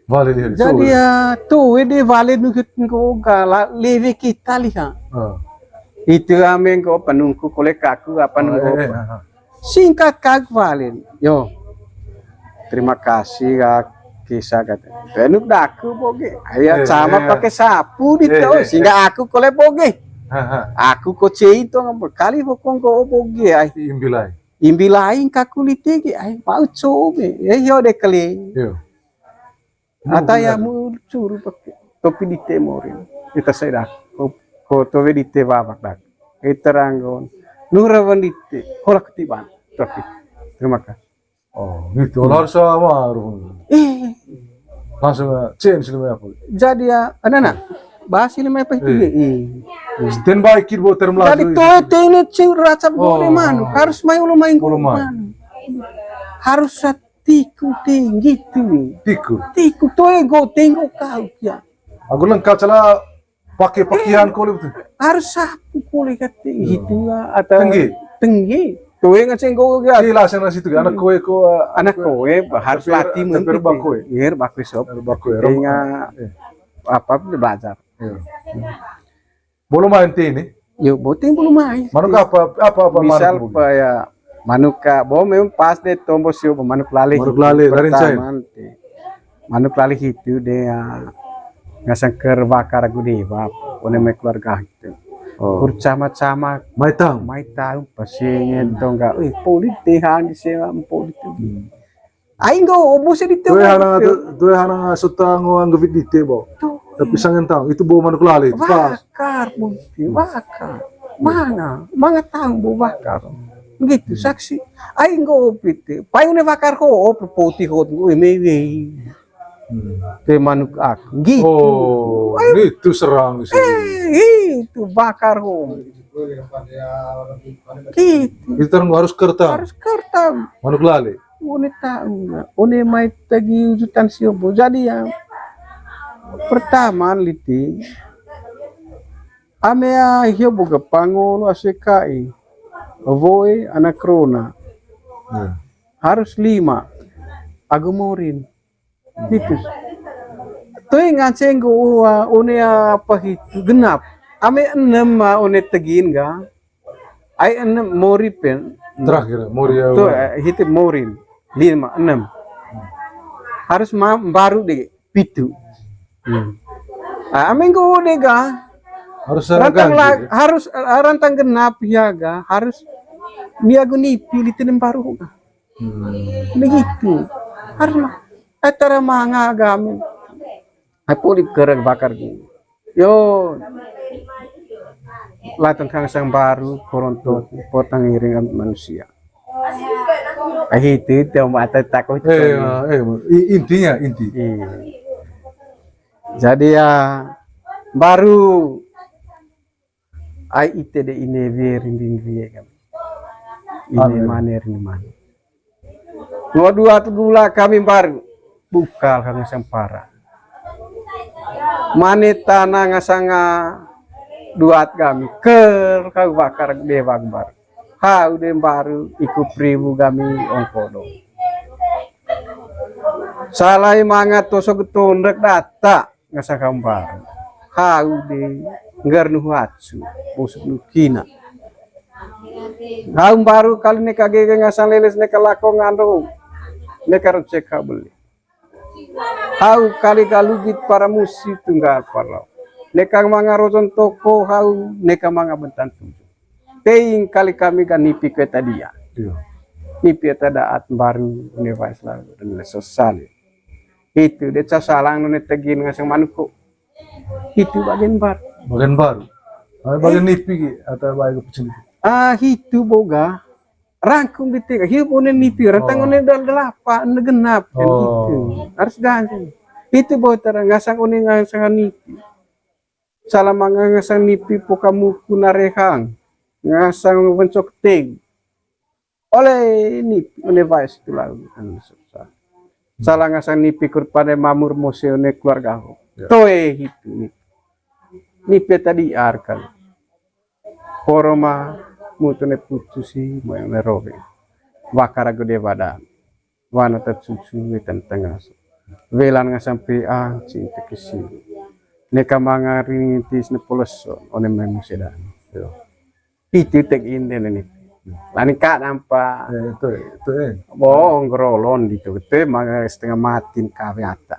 Vale dia. jadi ya tuh ini vale nukit ko gala lewe kita lihat itu amen ko penungku kolek aku apa nunggu singkat kag valen yo terima kasih kak kisah kata penuk daku boge ayah sama pakai sapu dito sehingga aku kolek boge aku ko itu berkali bokong ko boge ay imbilai kakulite ge ay mau cobe yo de kali ata ya mu curu pakai topi dite morin kita saya ko tobe dite babak dak iteranggon Nura Bandite, kolak ketiban. Terima kasih. Oh, gitu. Harus sama langsung change lima apa? Jadi ya, anak-anak, bahas ini apa itu? Standby kid buat term Jadi tuh ini cing rasa boleh manu, harus main main manu. Harus tiku tinggi tuh. Tiku tuh ego tengok kau ya. Aku lengkap cala pakai pakaian kau itu. Harus sapu kulit kata gitu atau tinggi. Tuh yang ngaceng kau ya. Iya lah sana situ anak kowe anak kowe harus latih mentir bakoe. Iya bakoe sob. Bakoe. Apa belajar. Belum main ini? Yo boting belum main. Manuk apa misal ya manuka bo memang pas de tombo sio manuk lali. Manuk lali dari China. Manuk lali itu dia ngasang ker bakar gede bab one me keluarga itu. Kurcama-cama mai tahu pasengen to enggak politihan di sewa politik. Aing go obose di teu. Tuh hana sutang ang gavit di tebo. Tapi sangen tahu itu bawa manuk lali pas. Bakar bakar. Mana tahu bawa bakar. Begitu saksi. Aing go pite. Payune bakar ko putih hot go mewe. Te manuk aku gitu. Oh, itu serang di sini. Itu bakar ho. Gitu. Itu harus kerta. Harus kerta. Manuk lali. One tahu. One mai tagi ujutan siobo. Jadi yang pertama liti amea hio boga pangolo asekai. Voe anak krona. Harus 5. Agumorin. Gitu. Tuh ngaceng gua one apa itu genap. Ame 6 one tegin ga. Ai 6 mori pen. Terakhir mori ya. Tuh hiti morin 5 6. Harus baru deh 7. Ame gua de ga. Harus rantang genap ya ga. Harus niagu nipi litin baru ga. Begitu. Harus antara manga agami. Aku di kereng bakar gitu. Yo, latang kang sang baru koronto potang iring manusia. Itu mata takut. Intinya. Jadi ya baru ai ite de ini virin kan. Ini mana. Dua gula kami baru. Bukal kang sang para. Manita na ngasanga duat kami ker kau bakar dewa bar. Ha udah baru ikut pribu kami ongkodo. Salai mangat tosok tondrek data ngasang kambar. Ha udah ngarnu hatsu busuk nukina. Ha baru kali ne kage ngasang leles ne kalakong ando. Ne karo cek beli. Hau kali galugit para musi tunggal parau. Neka manga rojon toko hau neka manga bentantu. Teing kali kami kan nipi ke tadi ya. Nipi tada at baru nevais lalu dan sosial. Itu dia salang nune tegin ngasang manuko. Itu bagian baru. Bagian nipi atau bagian kecil. Itu boga. Rangkum gitu, hidup one nipi, rantang one delapan, genap kan gitu, harus ganti. Itu bawa terang ngasang one ngasang nipi, salah manga ngasang nipi pokamu kunarehang, ngasang bencok teg, oleh nipi one vice itu lalu kan susah. Salah ngasang nipi pada mamur museone keluarga ho, toe itu nipi tadi arkan, poroma mutune putusi moyang nerobe bakara gede badan wana tatsucu tentang aso velan nga sampai cinta kisi neka manga ringitis ne poloso one memusedan itu tek inde ne lani ka nampa itu bohong grolon gitu te manga setengah matin kawe ata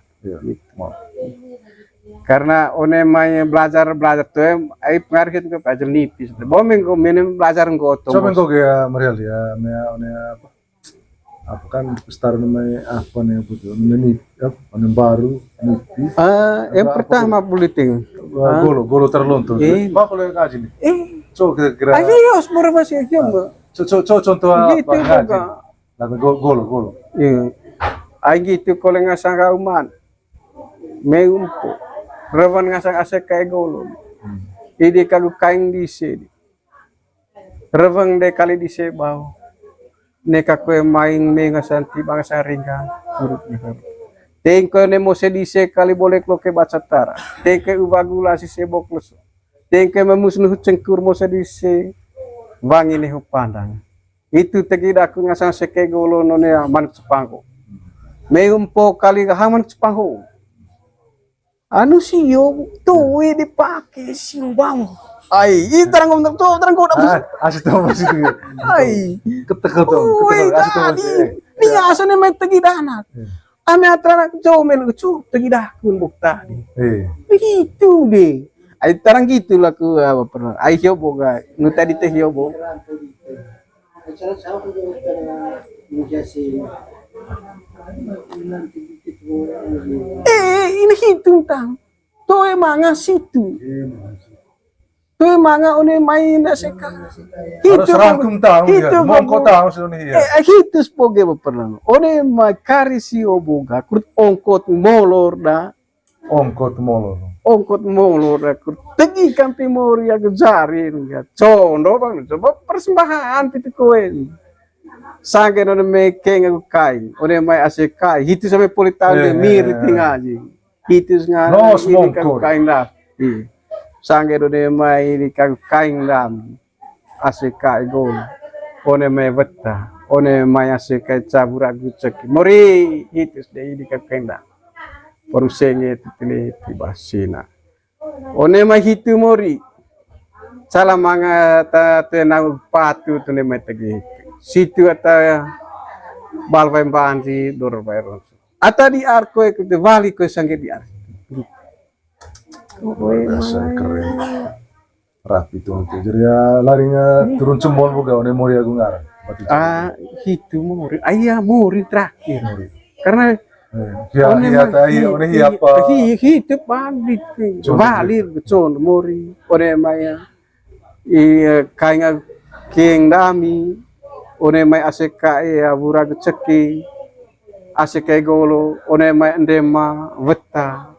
karena one mai belajar tuh ai pengaruh itu belajar nipis bo minggu minim belajar ngoto so minggu ya Mariel ya one apa kan besar namanya apa nih putu ini one baru nipis yang pertama politik golo terlonto apa kalau kaji nih Coba kira-kira. Ayo semua masih ayo. Contoh apa? Gitu juga. Lagu golo. Iya. Ai gitu kalau ngasang kauman. Meumpo. Revan ngasang asek kayak golo. Ini kagu kain di sini. Revan de kali di sini bau. Neka kue main mengasan tiba ngasang ringga. Urut nih. Tengko ne mo sedise kali boleh kloke baca tara. Tengke ubagula si sebok leso. Tengke memusnuh cengkur mo sedise wangi ne pandang. Itu tegida aku ngasang seke golo none man sepangko. Meumpo kali haman sepangko. Anu siyo tuwe dipake siyo bang. Ai, terang ngomong tuh terang kau dapat. Asih tahu masih itu. Ai, Ketekel tuh. Asih tahu masih. Dia asane main tegida anak. Ame atara jauh melucu tegida kun bukta di. Begitu deh. Ai tarang gitu lah ku apa pernah. Ai hiobo ga. Nu tadi teh hiobo. Ini hitung tang. Tuh emang situ. Tuh emang one main aseka. Harus rangkum tahu ya. Mau kau tahu sebenarnya. Hitus poge pernah. One mai karisi oboga kurt ongkot molor da. Ongkot molor da kurt tegi kampi mori ag jarin ya. Condo bang coba persembahan pitu koen. Sange no me keng aku kai. One mai aseka. Hitus sampai politau de miri tingaji. Hitus nga. No smongkot. Kain da. Sange do de mai di kain dam aseka gol one mai vetta one mai aseka cabura gucek mori hitus de di kain dam porusenge titile tibasina one mai hitu mori sala manga ta tenau patu tune mai tegi situ ata balvai banji dor bayro ata di arko ke de vali ko sange di ar. Biasa keren. Rapi tuh. Jadi ya larinya turun cemol buka one mori aku ngarang. Itu mori. Ayah mori terakhir. Karena one hiapa. Hitu balik. Valir becon mori. One maya. Kainga keng dami. One maya aseka abura geceki. Aseka golo. One maya endema veta.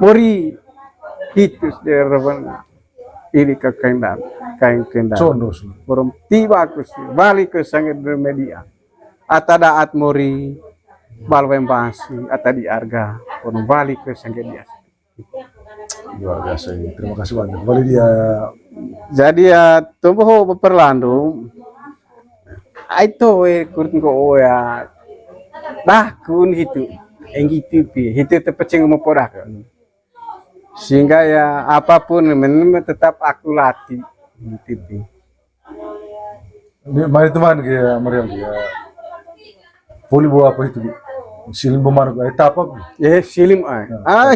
Mori. Hitus de revan ini ke kain kendang. Condos. Forum tiba aku sih balik ke sangat media. Atada at mori balwem basi ata di arga forum balik ke sangat dia. Luar biasa ini. Terima kasih banyak. Balik dia. Jadi ya tumbuh perlandu. Aito kurang ko ya. Dah kun itu. Enggi tipi. Itu terpecing meporak. Sehingga ya apapun tetap aku latih di TV. Mari teman ya Mariam ya. Boleh bawa apa itu? Silim pemanu etapa. Silim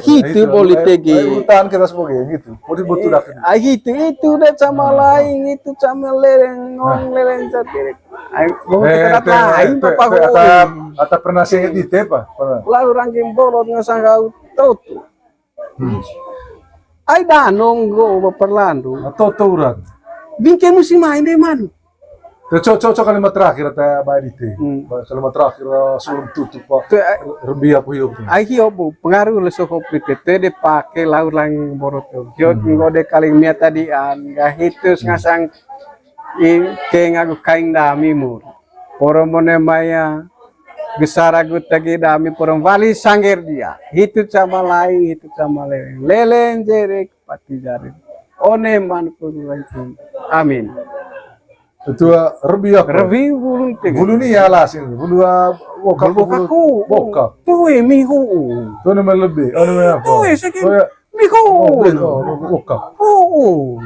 itu boleh tegi. Urutan kita sebagai gitu. Boleh betul dah. Itu udah sama lain itu sama lereng sendiri. Kita lain atau pernah saya di tepa. Lalu rangkim bolot ngasang tahu tuh. Ai danong go perlandu. Atau orang. Bingkai musim main deh man. Cocok kalimat terakhir atau badite. Kalimat terakhir sebelum tutup pak. Lebih apa hidup. Ai hidup pengaruh leso komplit de pakai laur lang boroto. Hidup ngode kali niat tadi gak hitus ngasang keng aku kain dami mur. Poromone maya. Gesar aku tagi dami porong vali sangger dia. Itu sama lain, itu sama lain. Lelen jerek pati jarin. One man kurang. Amin. Itu rebi apa? Rebi bulun tegi. Bulu ni ya lasin. Bulu bokaku. Boka. Tuh mihu. Tuh nama lebih. Nama apa? Tuh sakit. Mihu. Boka.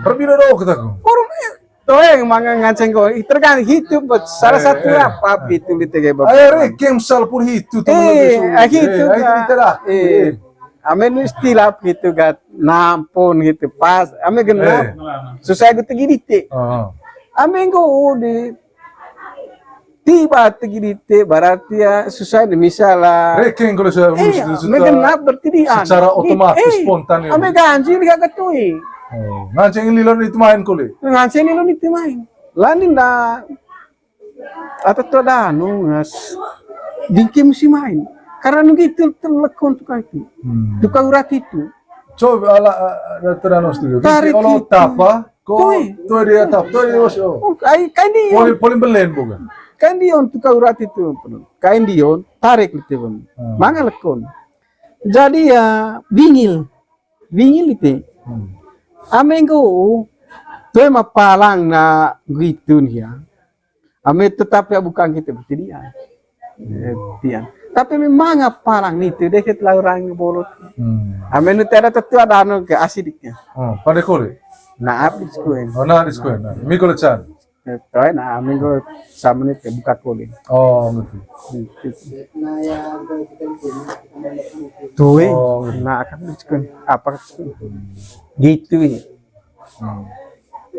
Rebi dah kataku. Porong tuh yang manga nganceng ko tergantung hidup salah satu apa itu di tege bapak. Ayo kem sal pun hidup tuh hidup amen istilah gitu gat nampun gitu pas amen genap susah gitu gini amen go di tiba gini berarti ya susah misalnya reking kalau saya amen genap berdirian secara otomatis spontan amen ganjil gak ketui Oh, ngancing lilon itu main kuli. Ngancing nilo niti main. Lanin da atau tuh ada ngas dikim si main. Karena gitu telekon tukang itu. Tukang urat itu. Coba ala terano studio. Tarik Kalau itu. tapa, Koi. tuh dia tap, tuh dia masuk. Kain dia. Polim belen bukan. Kain dia tukang urat itu. Kain dia tarik itu. Manga lekon. Jadi ya bingil itu. Amenggo tuh mapalang na gitu nih ya. Ame tetap ya bukan kita dia. Dia. Tapi memang palang itu deh kita orang bolot. Ame nu tiada tetu ada anu ke asidiknya. Oh, pada kuli. Nah abis kuen. Oh, nah diskuen. Mi kuli chan. Toy na amenggo sama nih buka kulit. Oh, betul. Tuh, nah akan diskuen apa gitu ya.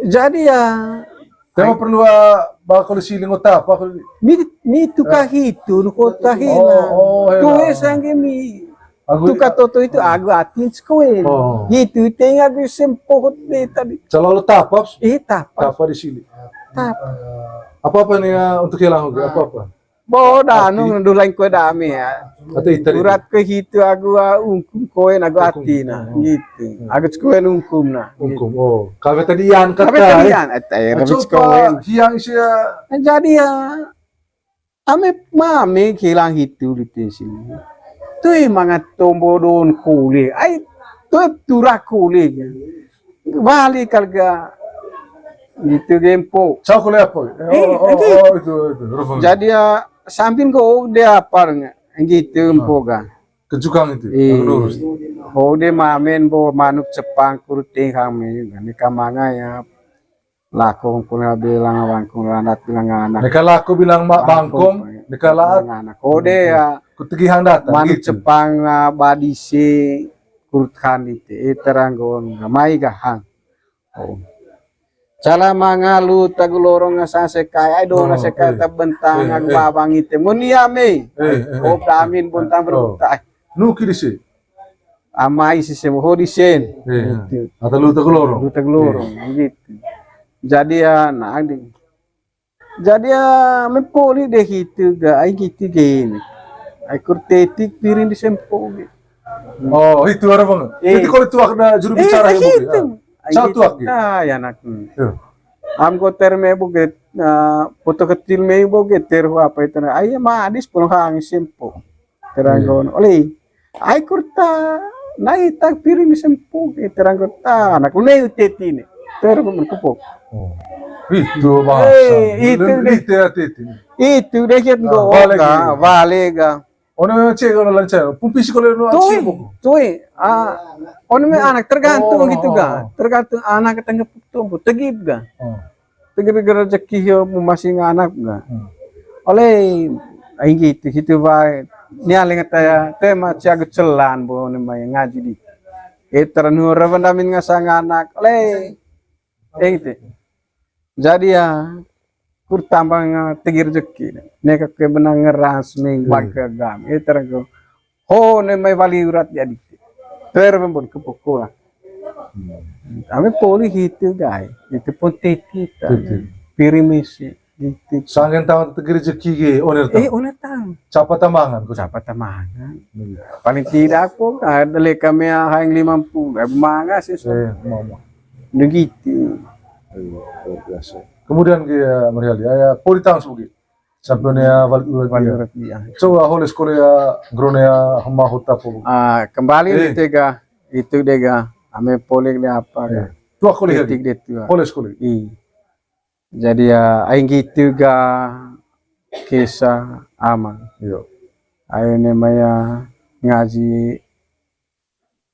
Jadi ya Tema perlu bakal siling otak apa? mi tukang itu nu kota hina. Tuh sangge mi tukang toto itu agak atin sekuen. Gitu tengah gue sempot deh tadi. Kalau tapak, Tapa. apa di sini? Tapa. Apa nih untuk hilang apa? Boda anu ndulain ko dami ya. Atau itu? Urat ke hitu agu ungkum koen agu atina gitu. Agu koen ungkum na. Ungkum. Oh, kabe tadi yan kata. Kabe tadian rabis koen. Hiang siya. Jadi ya ame mame kilang hitu di sini. Tuh mga tombo don kuli. Ay tuh turah kuli. Bali kalga gitu gempo. Cau kuliah apa? Itu. Jadi ya samping ko dia apa gitu empoga. Kejukang itu. Oh dia mamen bo manuk Jepang kurting kami ni kamanga ya lakong kuna bilang awangkong lanat bilang anak. Neka laku bilang bangkong, neka laat anak. Oh dia ya kutigihang datang manuk gitu. Jepang badisi kurtkan itu teranggon mai gahang. Oh. Cala mangalu tagulorong nga sasekay ay do na sekay tabentang agbabang ite muniame o damin buntang berbuta Nuki di sini. amai si semo hodisen Atau lu tagulorong. gitu jadi ya nagdi jadi ya mepoli deh itu ga ay gitu gini ay kurtetik pirin di sempo Oh, itu orang bang. Itu kalau tuak na juru bicara yang gitu. Satu lagi. Ya nak. Amko terme buget foto kecil me buget terho apa itu na. Ay maadis puno hang sempo. Teranggon. Oli. Ay kurta nai tak piring sempo teranggon ta anak unai utetine. Terho menkupok. Itu bahasa. Itu deh go valega. Ono memang cek kalau lancar. Pumpis kalau nu aci buku. Ono memang anak tergantung gitu ga. Tergantung anak ketengah tumbuh tegib ga. Tegib rezeki yo masing anak ga. Oleh aing gitu bae. Nialing taya tema ciaga celan bo nemay ngaji di. Teranu rabandamin nga sang anak. Oleh gitu. Jadi ya kur tambang tegir rezeki neka ke benang ngeras ming baga gam terang ho ne mai wali urat jadi terbembon ke pokok ame poli hitu gai itu pun titita pirimisi gitu sangen tahun tegir rezeki ge oner tahun oner tahun capa tamangan paling tidak aku ada le kami hang 50 manga sih begitu biasa. Kemudian dia meriali ya politang sebagai sampainya valurat dia. Coba holes Korea gronia hama hota po. Kembali itu dega ame polik ni apa ya. Tua Korea holes Korea. Jadi ya aing gitu ga kisah aman. Yo. Ayo nemaya ngaji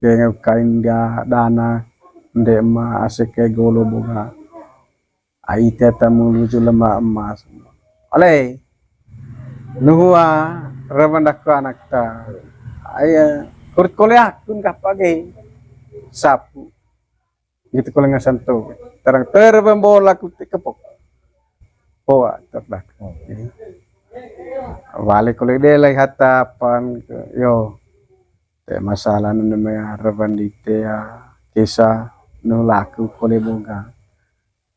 dengan kain dia dana ndema aseke golo boga. Aita tamu lama emas. Oleh nuhua rabandak anak ta. Aya kulit kuliah kun kapage sapu. Gitu kalau nggak santo. Terang terbembola kulit kepok. Bawa terdak. Balik kulit dia lagi hatapan yo. Masalah namanya rabandite ya kisah laku kole boga.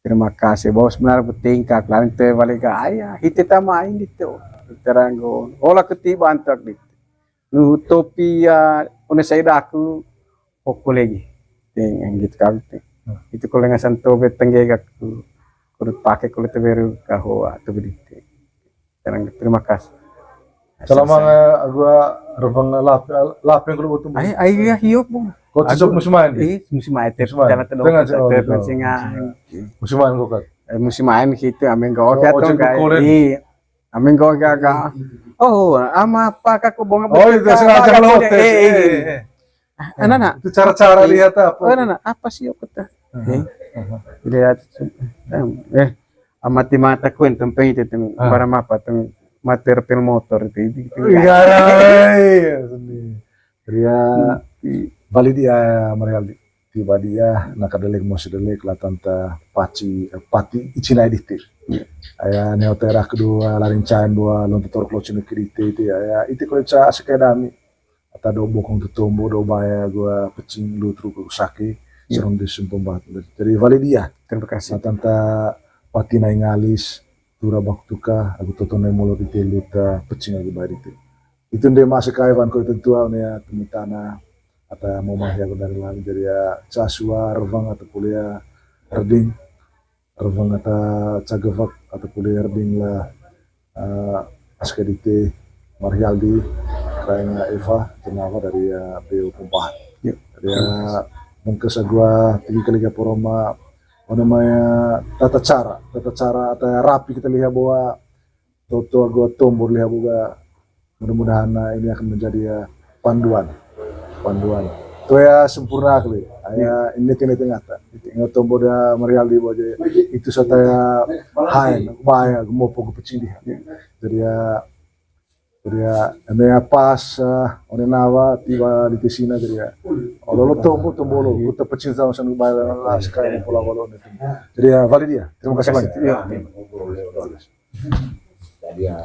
Terima kasih bahwa sebenarnya bertingkah lain teh balik ke ayah hite tamain itu teranggo olah ketiba antak dit nu utopia one saya daku pokok lagi yang gitu kan itu kalau nggak santo betengge aku kurut pakai kulit baru kahwa tuh gitu terima kasih selama gua rebang lapeng kulo butuh ay ya hiup mo kau cocok musiman musimain ter Musimain. jalan telur Tengah, ter oh, singa musiman kau kan musimain gitu amin go So, kaya ojek tuh guys kukulit. iya amin go kaya oh ama apa kak bonga oh itu sengaja kalau anak itu cara-cara lihat apa anak apa sih kata lihat amati mata ko tempe itu para mapa teng mater pel motor itu garai dia bali dia Marialdi tiba dia nakadelik mosedelik latanta pati icinai ditir aya neotera kedua larincain dua lontor klocin kirite itu aya itu kalau ca sekedami ata do bokong tutombo do baya gua pecing lu tru rusake serong disumpah bat dari bali dia terima kasih latanta pati nai ngalis tura baktuka aku totone molo diteluta pecing lagi bari itu ndek masuk kaiwan ko tentua ne temitana atau mau mahya dari lain jadi ya casua revang atau kuliah erding revang atau cagavak atau kuliah erding lah askedite Marialdi kayaknya Eva jenava dari BO Pumpahan jadi ya mungkin gua tinggi kali poroma namanya tata cara atau rapi kita lihat bahwa toto gua tombol lihat bahwa mudah-mudahan ini akan menjadi panduan itu ya sempurna kali aya ini tengah ingat tombol da Marialdi boje itu saya hai bahaya mau pokok pecing dia jadi ya ini pas one nawa tiba di sini jadi ya lo tombol lo kita pecing sama sama bahaya sekali pola jadi ya valid dia terima kasih banyak Jadi ya